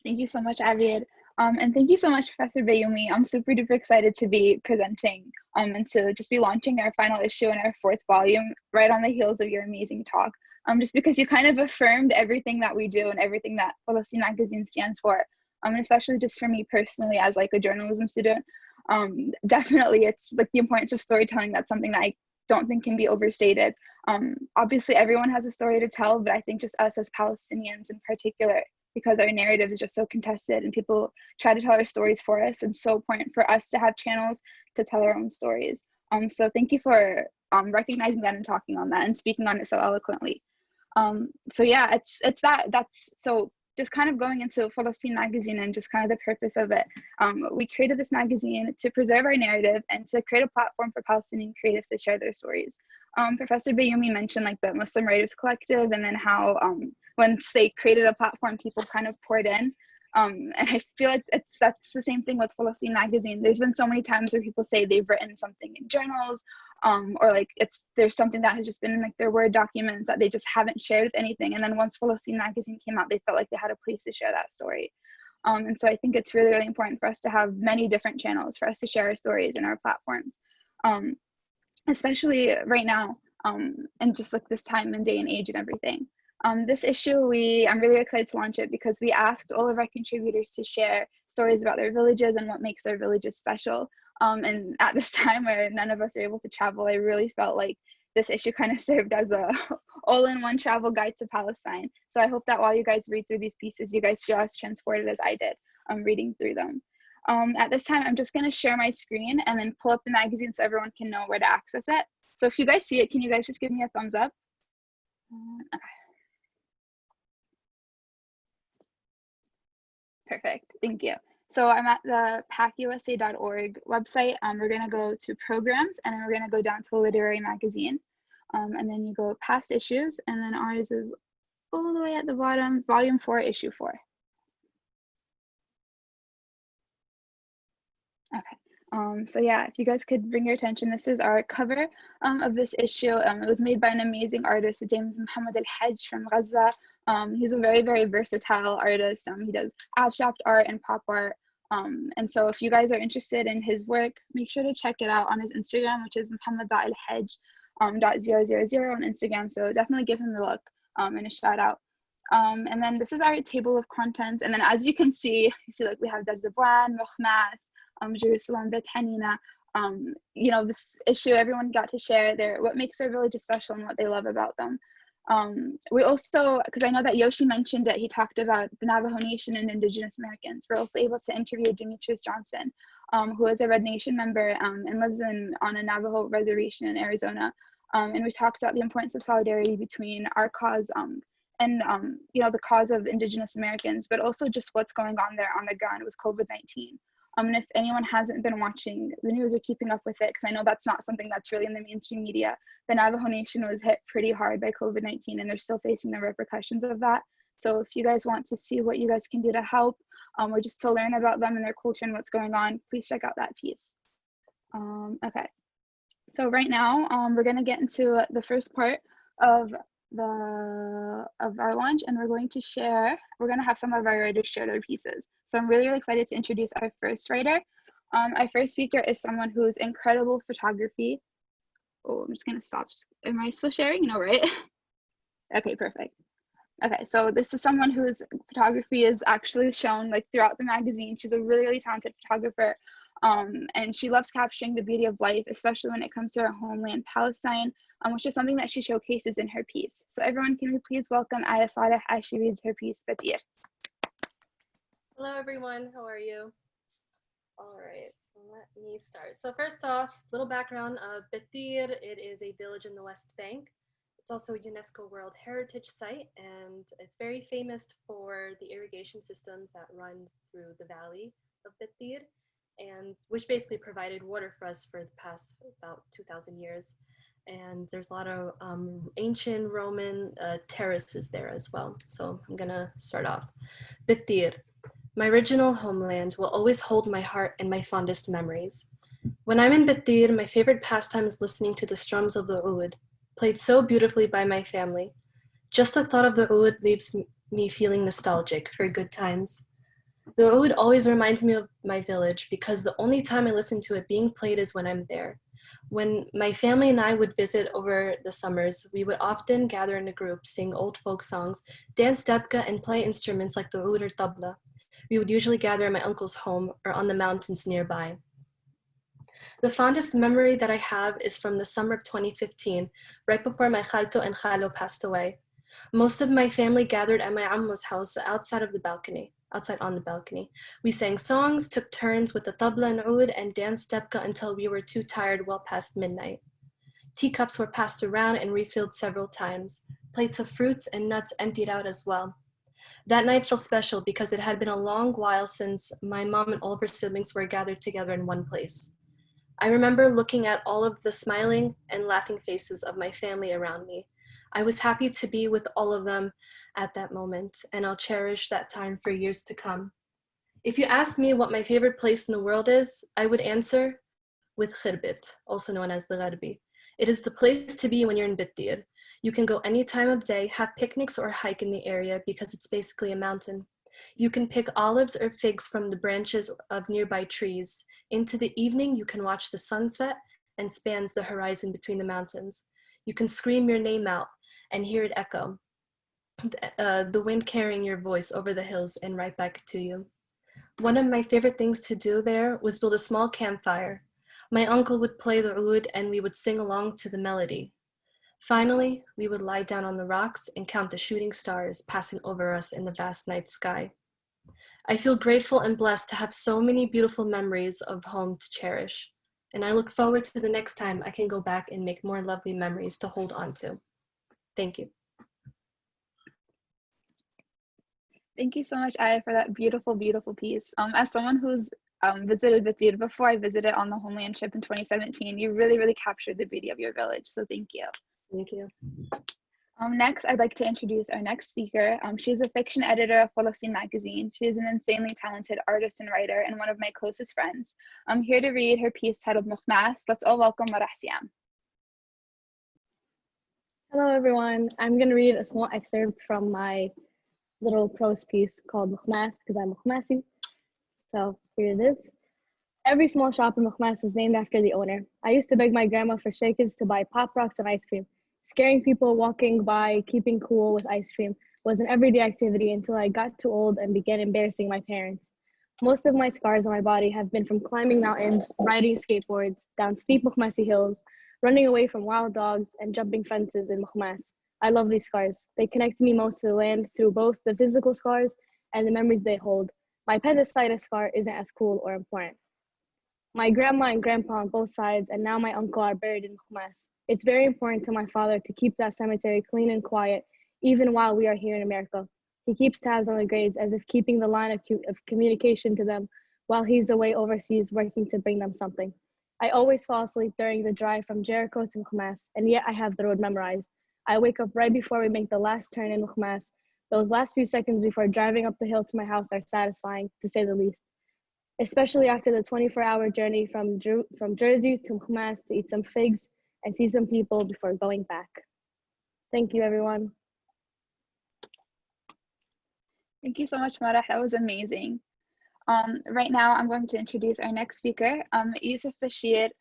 Thank you so much, Aviad. And thank you so much, Professor Bayoumi. I'm super duper excited to be presenting and to just be launching our final issue in our 4th volume right on the heels of your amazing talk. Just because you kind of affirmed everything that we do and everything that Falastin magazine stands for. And especially just for me personally as like a journalism student, definitely it's like the importance of storytelling. That's something that I don't think can be overstated. Obviously everyone has a story to tell, but I think just us as Palestinians in particular, because our narrative is just so contested and people try to tell our stories for us, and so important for us to have channels to tell our own stories. So thank you for recognizing that and talking on that and speaking on it so eloquently. So yeah, that's so just kind of going into Falastin magazine and just kind of the purpose of it. We created this magazine to preserve our narrative and to create a platform for Palestinian creatives to share their stories. Professor Bayoumi mentioned like the Muslim Writers Collective, and then how once they created a platform, people kind of poured in. And I feel like that's the same thing with Falastin magazine. There's been so many times where people say they've written something in journals, or like there's something that has just been in like their Word documents that they just haven't shared with anything. And then once Falastin magazine came out, they felt like they had a place to share that story. And so I think it's really, really important for us to have many different channels for us to share our stories in our platforms, especially right now, and just like this time and day and age and everything. This issue, I'm really excited to launch it because we asked all of our contributors to share stories about their villages and what makes their villages special. And at this time where none of us are able to travel, I really felt like this issue kind of served as a all-in-one travel guide to Palestine. So I hope that while you guys read through these pieces, you guys feel as transported as I did reading through them. At this time, I'm just going to share my screen and then pull up the magazine so everyone can know where to access it. So if you guys see it, can you guys just give me a thumbs up? Okay. Perfect, thank you. So I'm at the pacusa.org website. We're gonna go to programs, and then we're gonna go down to literary magazine. And then you go past issues, and then ours is all the way at the bottom, volume 4, issue 4. Okay, so yeah, if you guys could bring your attention, this is our cover of this issue. It was made by an amazing artist. His name is Muhammad Al-Hajj from Gaza. He's a very, very versatile artist. He does abstract art and pop art. And so if you guys are interested in his work, make sure to check it out on his Instagram, which is Muhammad.alhajj.000 on Instagram. So definitely give him a look and a shout out. And then this is our table of contents. And then as you can see, you see like we have Dardabuan, Mukhmas, Jerusalem, Bet Hanina. You know, this issue, everyone got to share what makes their villages special and what they love about them. We also, because I know that Yoshi mentioned it, he talked about the Navajo Nation and Indigenous Americans. We're also able to interview Demetrius Johnson, who is a Red Nation member and lives on a Navajo reservation in Arizona. And we talked about the importance of solidarity between our cause and you know, the cause of Indigenous Americans, but also just what's going on there on the ground with COVID-19. And if anyone hasn't been watching the news or keeping up with it, because I know that's not something that's really in the mainstream media, the Navajo Nation was hit pretty hard by COVID-19, and they're still facing the repercussions of that. So if you guys want to see what you guys can do to help, or just to learn about them and their culture and what's going on, please check out that piece. Okay, so right now we're going to get into the first part of our launch, and we're going to have some of our writers share their pieces. So I'm really, really excited to introduce our first writer. Our first speaker is someone who's incredible photography. Oh, I'm just gonna stop. Am I still sharing? No, right? Okay, perfect. Okay, so this is someone whose photography is actually shown like throughout the magazine. She's a really, really talented photographer. And she loves capturing the beauty of life, especially when it comes to her homeland, Palestine, which is something that she showcases in her piece. So everyone, can we please welcome Aya Saleh as she reads her piece, Batir. Hello, everyone. How are you? All right, so let me start. So first off, little background of Batir. It is a village in the West Bank. It's also a UNESCO World Heritage Site, and it's very famous for the irrigation systems that run through the valley of Batir, and which basically provided water for us for the past about 2,000 years. And there's a lot of ancient Roman terraces there as well. So I'm gonna start off. Batir. My original homeland will always hold my heart and my fondest memories. When I'm in Batir, my favorite pastime is listening to the strums of the oud, played so beautifully by my family. Just the thought of the oud leaves me feeling nostalgic for good times. The oud always reminds me of my village because the only time I listen to it being played is when I'm there. When my family and I would visit over the summers, we would often gather in a group, sing old folk songs, dance debka, and play instruments like the oud or tabla. We would usually gather in my uncle's home or on the mountains nearby. The fondest memory that I have is from the summer of 2015, right before my khalto and khalo passed away. Most of my family gathered at my ammo's house outside on the balcony. We sang songs, took turns with the tabla and oud, and danced debka until we were too tired well past midnight. Teacups were passed around and refilled several times. Plates of fruits and nuts emptied out as well. That night felt special because it had been a long while since my mom and all of her siblings were gathered together in one place. I remember looking at all of the smiling and laughing faces of my family around me. I was happy to be with all of them at that moment, and I'll cherish that time for years to come. If you asked me what my favorite place in the world is, I would answer with Khirbit, also known as the Gharbi. It is the place to be when you're in Bittir. You can go any time of day, have picnics or hike in the area because it's basically a mountain. You can pick olives or figs from the branches of nearby trees. Into the evening, you can watch the sunset and spans the horizon between the mountains. You can scream your name out and hear it echo, the wind carrying your voice over the hills and right back to you. One of my favorite things to do there was build a small campfire. My uncle would play the oud and we would sing along to the melody. Finally, we would lie down on the rocks and count the shooting stars passing over us in the vast night sky. I feel grateful and blessed to have so many beautiful memories of home to cherish, and I look forward to the next time I can go back and make more lovely memories to hold on to. Thank you. Thank you so much, Aya, for that beautiful, beautiful piece. As someone who's visited Bittir before I visited on the Homeland trip in 2017, you really, really captured the beauty of your village. So thank you. Thank you. Next, I'd like to introduce our next speaker. She's a fiction editor of Falastin magazine. She is an insanely talented artist and writer and one of my closest friends. I'm here to read her piece titled Mukhmas. Let's all welcome Marah Siam. Hello, everyone. I'm going to read a small excerpt from my little prose piece called Mukhmas because I'm Mukhmasi. So here it is. Every small shop in Mukhmas is named after the owner. I used to beg my grandma for shekels to buy pop rocks and ice cream. Scaring people walking by, keeping cool with ice cream was an everyday activity until I got too old and began embarrassing my parents. Most of my scars on my body have been from climbing mountains, riding skateboards, down steep Mukhmasi hills, running away from wild dogs, and jumping fences in Mukhmas. I love these scars. They connect me most to the land through both the physical scars and the memories they hold. My appendicitis scar isn't as cool or important. My grandma and grandpa on both sides, and now my uncle are buried in Mukhmas. It's very important to my father to keep that cemetery clean and quiet, even while we are here in America. He keeps tabs on the graves as if keeping the line of communication to them while he's away overseas working to bring them something. I always fall asleep during the drive from Jericho to Mukhmas, and yet I have the road memorized. I wake up right before we make the last turn in Mukhmas. Those last few seconds before driving up the hill to my house are satisfying, to say the least. Especially after the 24-hour journey from Jersey to Mukhmas to eat some figs and see some people before going back. Thank you, everyone. Thank you so much, Marah. That was amazing. Right now, I'm going to introduce our next speaker. Yusuf Ishid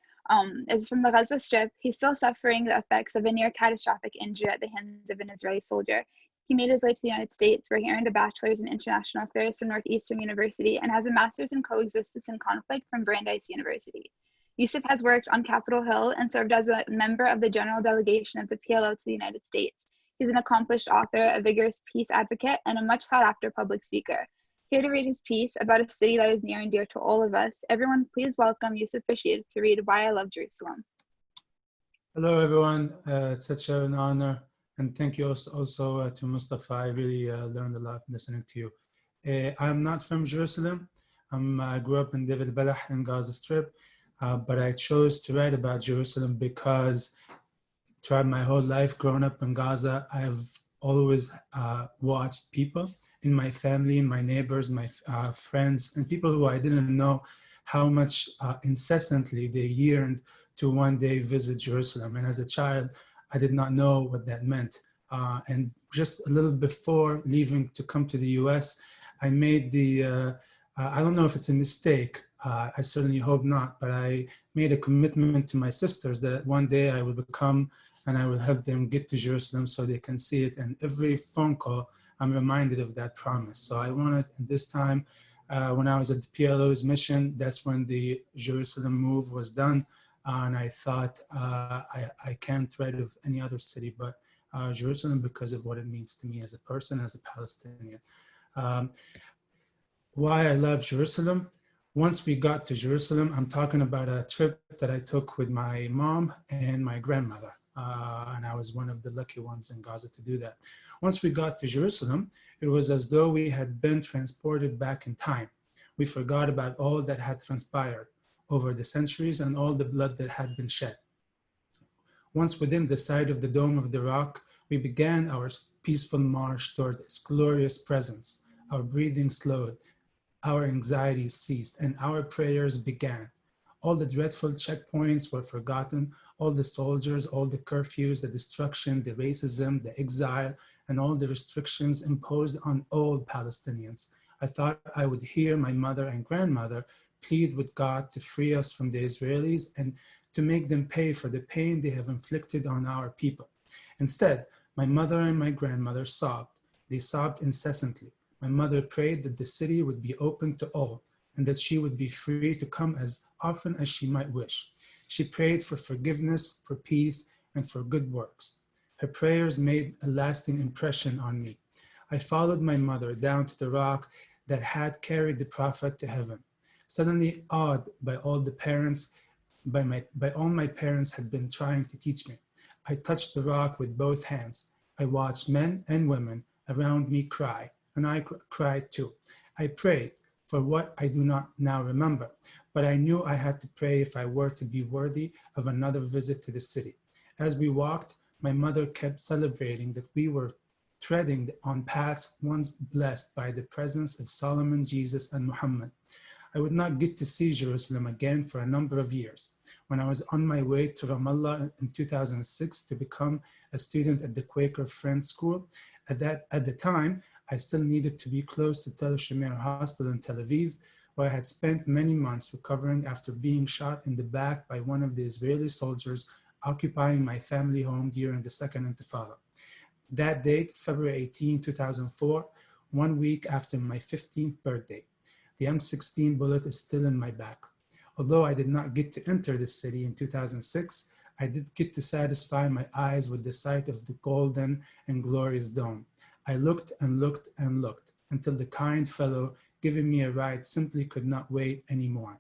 is from the Gaza Strip. He's still suffering the effects of a near catastrophic injury at the hands of an Israeli soldier. He made his way to the United States, where he earned a bachelor's in international affairs from Northeastern University and has a master's in coexistence and conflict from Brandeis University. Yusuf has worked on Capitol Hill and served as a member of the general delegation of the PLO to the United States. He's an accomplished author, a vigorous peace advocate, and a much sought-after public speaker. Here to read his piece about a city that is near and dear to all of us, everyone please welcome Yusuf Ishid to read Why I Love Jerusalem. Hello, everyone. It's such an honor. And thank you also to Mustafa. I really learned a lot listening to you. I'm not from Jerusalem. I grew up in David Balah in Gaza Strip, but I chose to write about Jerusalem because throughout my whole life growing up in Gaza, I've always watched people in my family, my neighbors, my friends, and people who I didn't know how much incessantly they yearned to one day visit Jerusalem. And as a child, I did not know what that meant. And just a little before leaving to come to the US, I made the, I don't know if it's a mistake, I certainly hope not, but I made a commitment to my sisters that one day I would come and I will help them get to Jerusalem so they can see it. And every phone call, I'm reminded of that promise. So I wanted, and this time, when I was at the PLO's mission, that's when the Jerusalem move was done. And I thought, I can't write of any other city but Jerusalem because of what it means to me as a person, as a Palestinian. Why I love Jerusalem? Once we got to Jerusalem, I'm talking about a trip that I took with my mom and my grandmother. And I was one of the lucky ones in Gaza to do that. Once we got to Jerusalem, it was as though we had been transported back in time. We forgot about all that had transpired over the centuries and all the blood that had been shed. Once within the side of the Dome of the Rock, we began our peaceful march toward its glorious presence. Our breathing slowed, our anxieties ceased, and our prayers began. All the dreadful checkpoints were forgotten, all the soldiers, all the curfews, the destruction, the racism, the exile, and all the restrictions imposed on all Palestinians. I thought I would hear my mother and grandmother plead with God to free us from the Israelis and to make them pay for the pain they have inflicted on our people. Instead, my mother and my grandmother sobbed. They sobbed incessantly. My mother prayed that the city would be open to all and that she would be free to come as often as she might wish. She prayed for forgiveness, for peace, and for good works. Her prayers made a lasting impression on me. I followed my mother down to the rock that had carried the prophet to heaven. Suddenly awed by all the parents, by all my parents had been trying to teach me. I touched the rock with both hands. I watched men and women around me cry, and I cried too. I prayed for what I do not now remember, but I knew I had to pray if I were to be worthy of another visit to the city. As we walked, my mother kept celebrating that we were treading on paths once blessed by the presence of Solomon, Jesus, and Muhammad. I would not get to see Jerusalem again for a number of years. When I was on my way to Ramallah in 2006 to become a student at the Quaker Friends School, at the time, I still needed to be close to Tel Shemer Hospital in Tel Aviv, where I had spent many months recovering after being shot in the back by one of the Israeli soldiers occupying my family home during the Second Intifada. That date, February 18, 2004, 1 week after my 15th birthday. The M16 bullet is still in my back. Although I did not get to enter the city in 2006, I did get to satisfy my eyes with the sight of the golden and glorious dome. I looked and looked and looked until the kind fellow giving me a ride simply could not wait anymore.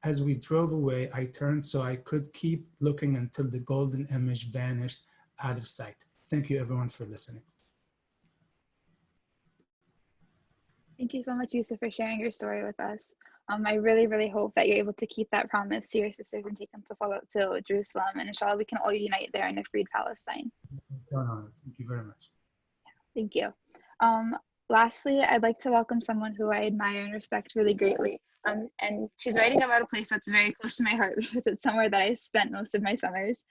As we drove away, I turned so I could keep looking until the golden image vanished out of sight. Thank you everyone for listening. Thank you so much, Yusuf, for sharing your story with us. I really, really hope that you're able to keep that promise to your sisters and take them to Jerusalem, and inshallah we can all unite there in a freed Palestine. Thank you very much. Thank you. Lastly, I'd like to welcome someone who I admire and respect really greatly. And she's writing about a place that's very close to my heart because it's somewhere that I spent most of my summers.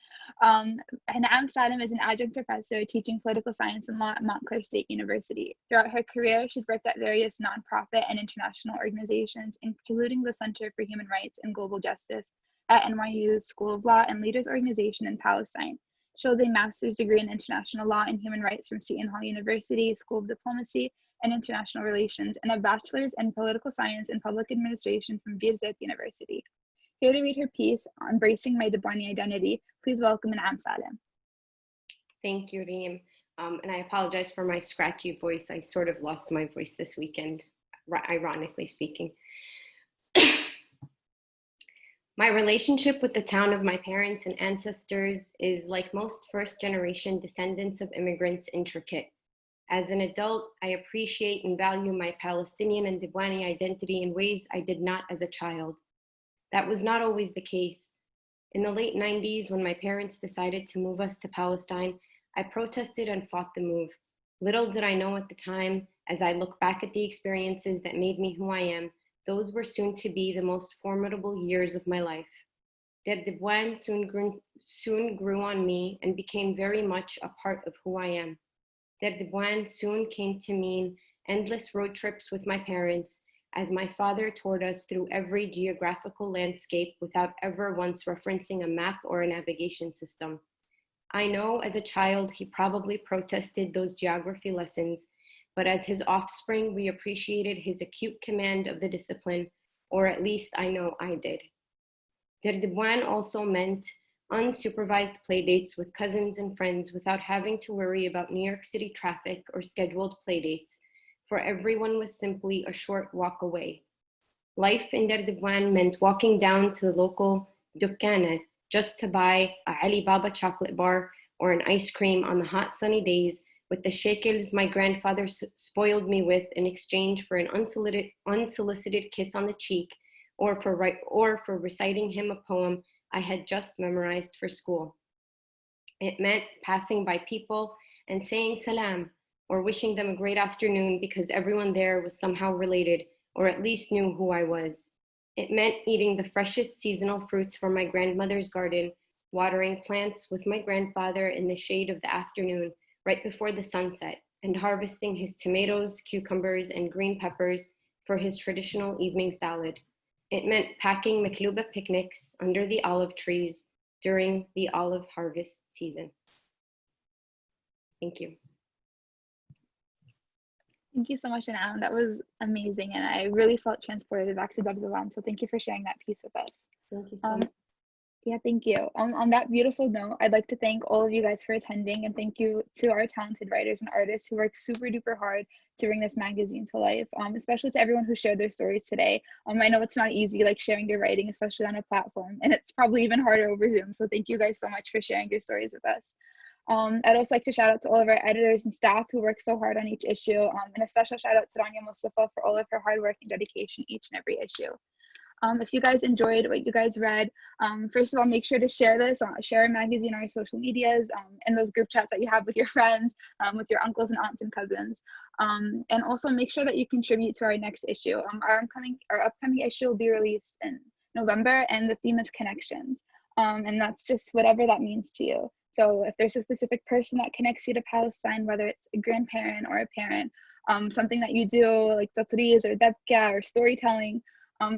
Hanam Saddam is an adjunct professor teaching political science and law at Montclair State University. Throughout her career, she's worked at various nonprofit and international organizations, including the Center for Human Rights and Global Justice at NYU's School of Law and Leaders Organization in Palestine. She holds a master's degree in international law and human rights from Seton Hall University School of Diplomacy and International Relations, and a bachelor's in political science and public administration from Birzeit University. Here to read her piece, Embracing My Debwani Identity, please welcome Hanam Saddam. Thank you, Reem. And I apologize for my scratchy voice. I sort of lost my voice this weekend, ironically speaking. My relationship with the town of my parents and ancestors is, like most first-generation descendants of immigrants, intricate. As an adult, I appreciate and value my Palestinian and Debwani identity in ways I did not as a child. That was not always the case. In the late 90s, when my parents decided to move us to Palestine, I protested and fought the move. Little did I know at the time, as I look back at the experiences that made me who I am, those were soon to be the most formidable years of my life. Der Debwan soon grew on me and became very much a part of who I am. Der Debwan soon came to mean endless road trips with my parents, as my father toured us through every geographical landscape without ever once referencing a map or a navigation system. I know as a child he probably protested those geography lessons, but as his offspring, we appreciated his acute command of the discipline, or at least I know I did. Der Debwan also meant unsupervised playdates with cousins and friends without having to worry about New York City traffic or scheduled playdates, for everyone was simply a short walk away. Life in Derdibwan meant walking down to the local dukkanet just to buy a Ali Baba chocolate bar or an ice cream on the hot sunny days with the shekels my grandfather spoiled me with in exchange for an unsolicited kiss on the cheek or for reciting him a poem I had just memorized for school. It meant passing by people and saying salam or wishing them a great afternoon because everyone there was somehow related or at least knew who I was. It meant eating the freshest seasonal fruits from my grandmother's garden, watering plants with my grandfather in the shade of the afternoon right before the sunset, and harvesting his tomatoes, cucumbers, and green peppers for his traditional evening salad. It meant packing makluba picnics under the olive trees during the olive harvest season. Thank you. Thank you so much, Anam. That was amazing, and I really felt transported back to Dardhaban. So thank you for sharing that piece with us. Thank you so much. Yeah, thank you. On that beautiful note, I'd like to thank all of you guys for attending, and thank you to our talented writers and artists who work super duper hard to bring this magazine to life, especially to everyone who shared their stories today. I know it's not easy, like sharing your writing, especially on a platform, and it's probably even harder over Zoom. So thank you guys so much for sharing your stories with us. I'd also like to shout out to all of our editors and staff who work so hard on each issue, and a special shout out to Rania Mustafa for all of her hard work and dedication each and every issue. If you guys enjoyed what you guys read, first of all, make sure to share this, share our magazine on our social medias, and those group chats that you have with your friends, with your uncles and aunts and cousins. And also make sure that you contribute to our next issue. Our upcoming issue will be released in November, and the theme is connections. And that's just whatever that means to you. So if there's a specific person that connects you to Palestine, whether it's a grandparent or a parent, something that you do like tatriz or dabka or storytelling,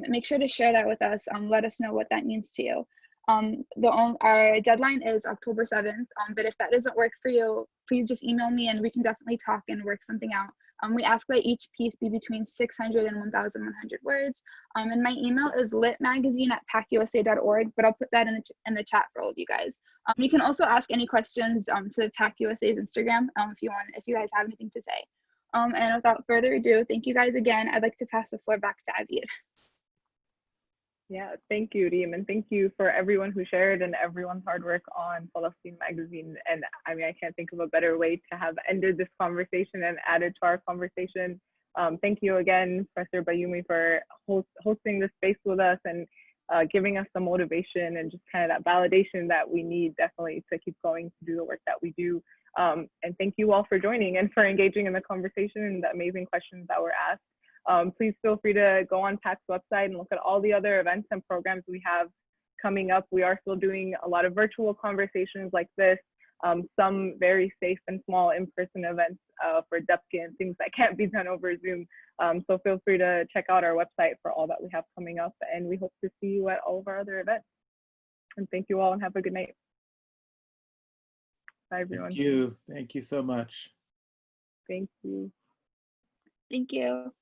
make sure to share that with us. Let us know what that means to you. Our deadline is October 7th, but if that doesn't work for you, please just email me and we can definitely talk and work something out. We ask that each piece be between 600 and 1,100 words. And my email is litmagazine@pacusa.org, but I'll put that in the chat for all of you guys. You can also ask any questions to PACUSA's Instagram if you guys have anything to say. And without further ado, thank you guys again. I'd like to pass the floor back to Abir. Yeah, thank you, Reem, and thank you for everyone who shared and everyone's hard work on Falastin magazine. And I mean, I can't think of a better way to have ended this conversation and added to our conversation. Thank you again, Professor Bayoumi, for hosting this space with us and giving us the motivation and just kind of that validation that we need definitely to keep going to do the work that we do. And thank you all for joining and for engaging in the conversation and the amazing questions that were asked. Please feel free to go on PAC's website and look at all the other events and programs we have coming up. We are still doing a lot of virtual conversations like this, some very safe and small in-person events for Dupke and things that can't be done over Zoom. So feel free to check out our website for all that we have coming up, and we hope to see you at all of our other events. And thank you all and have a good night. Bye, everyone. Thank you. Thank you so much. Thank you. Thank you.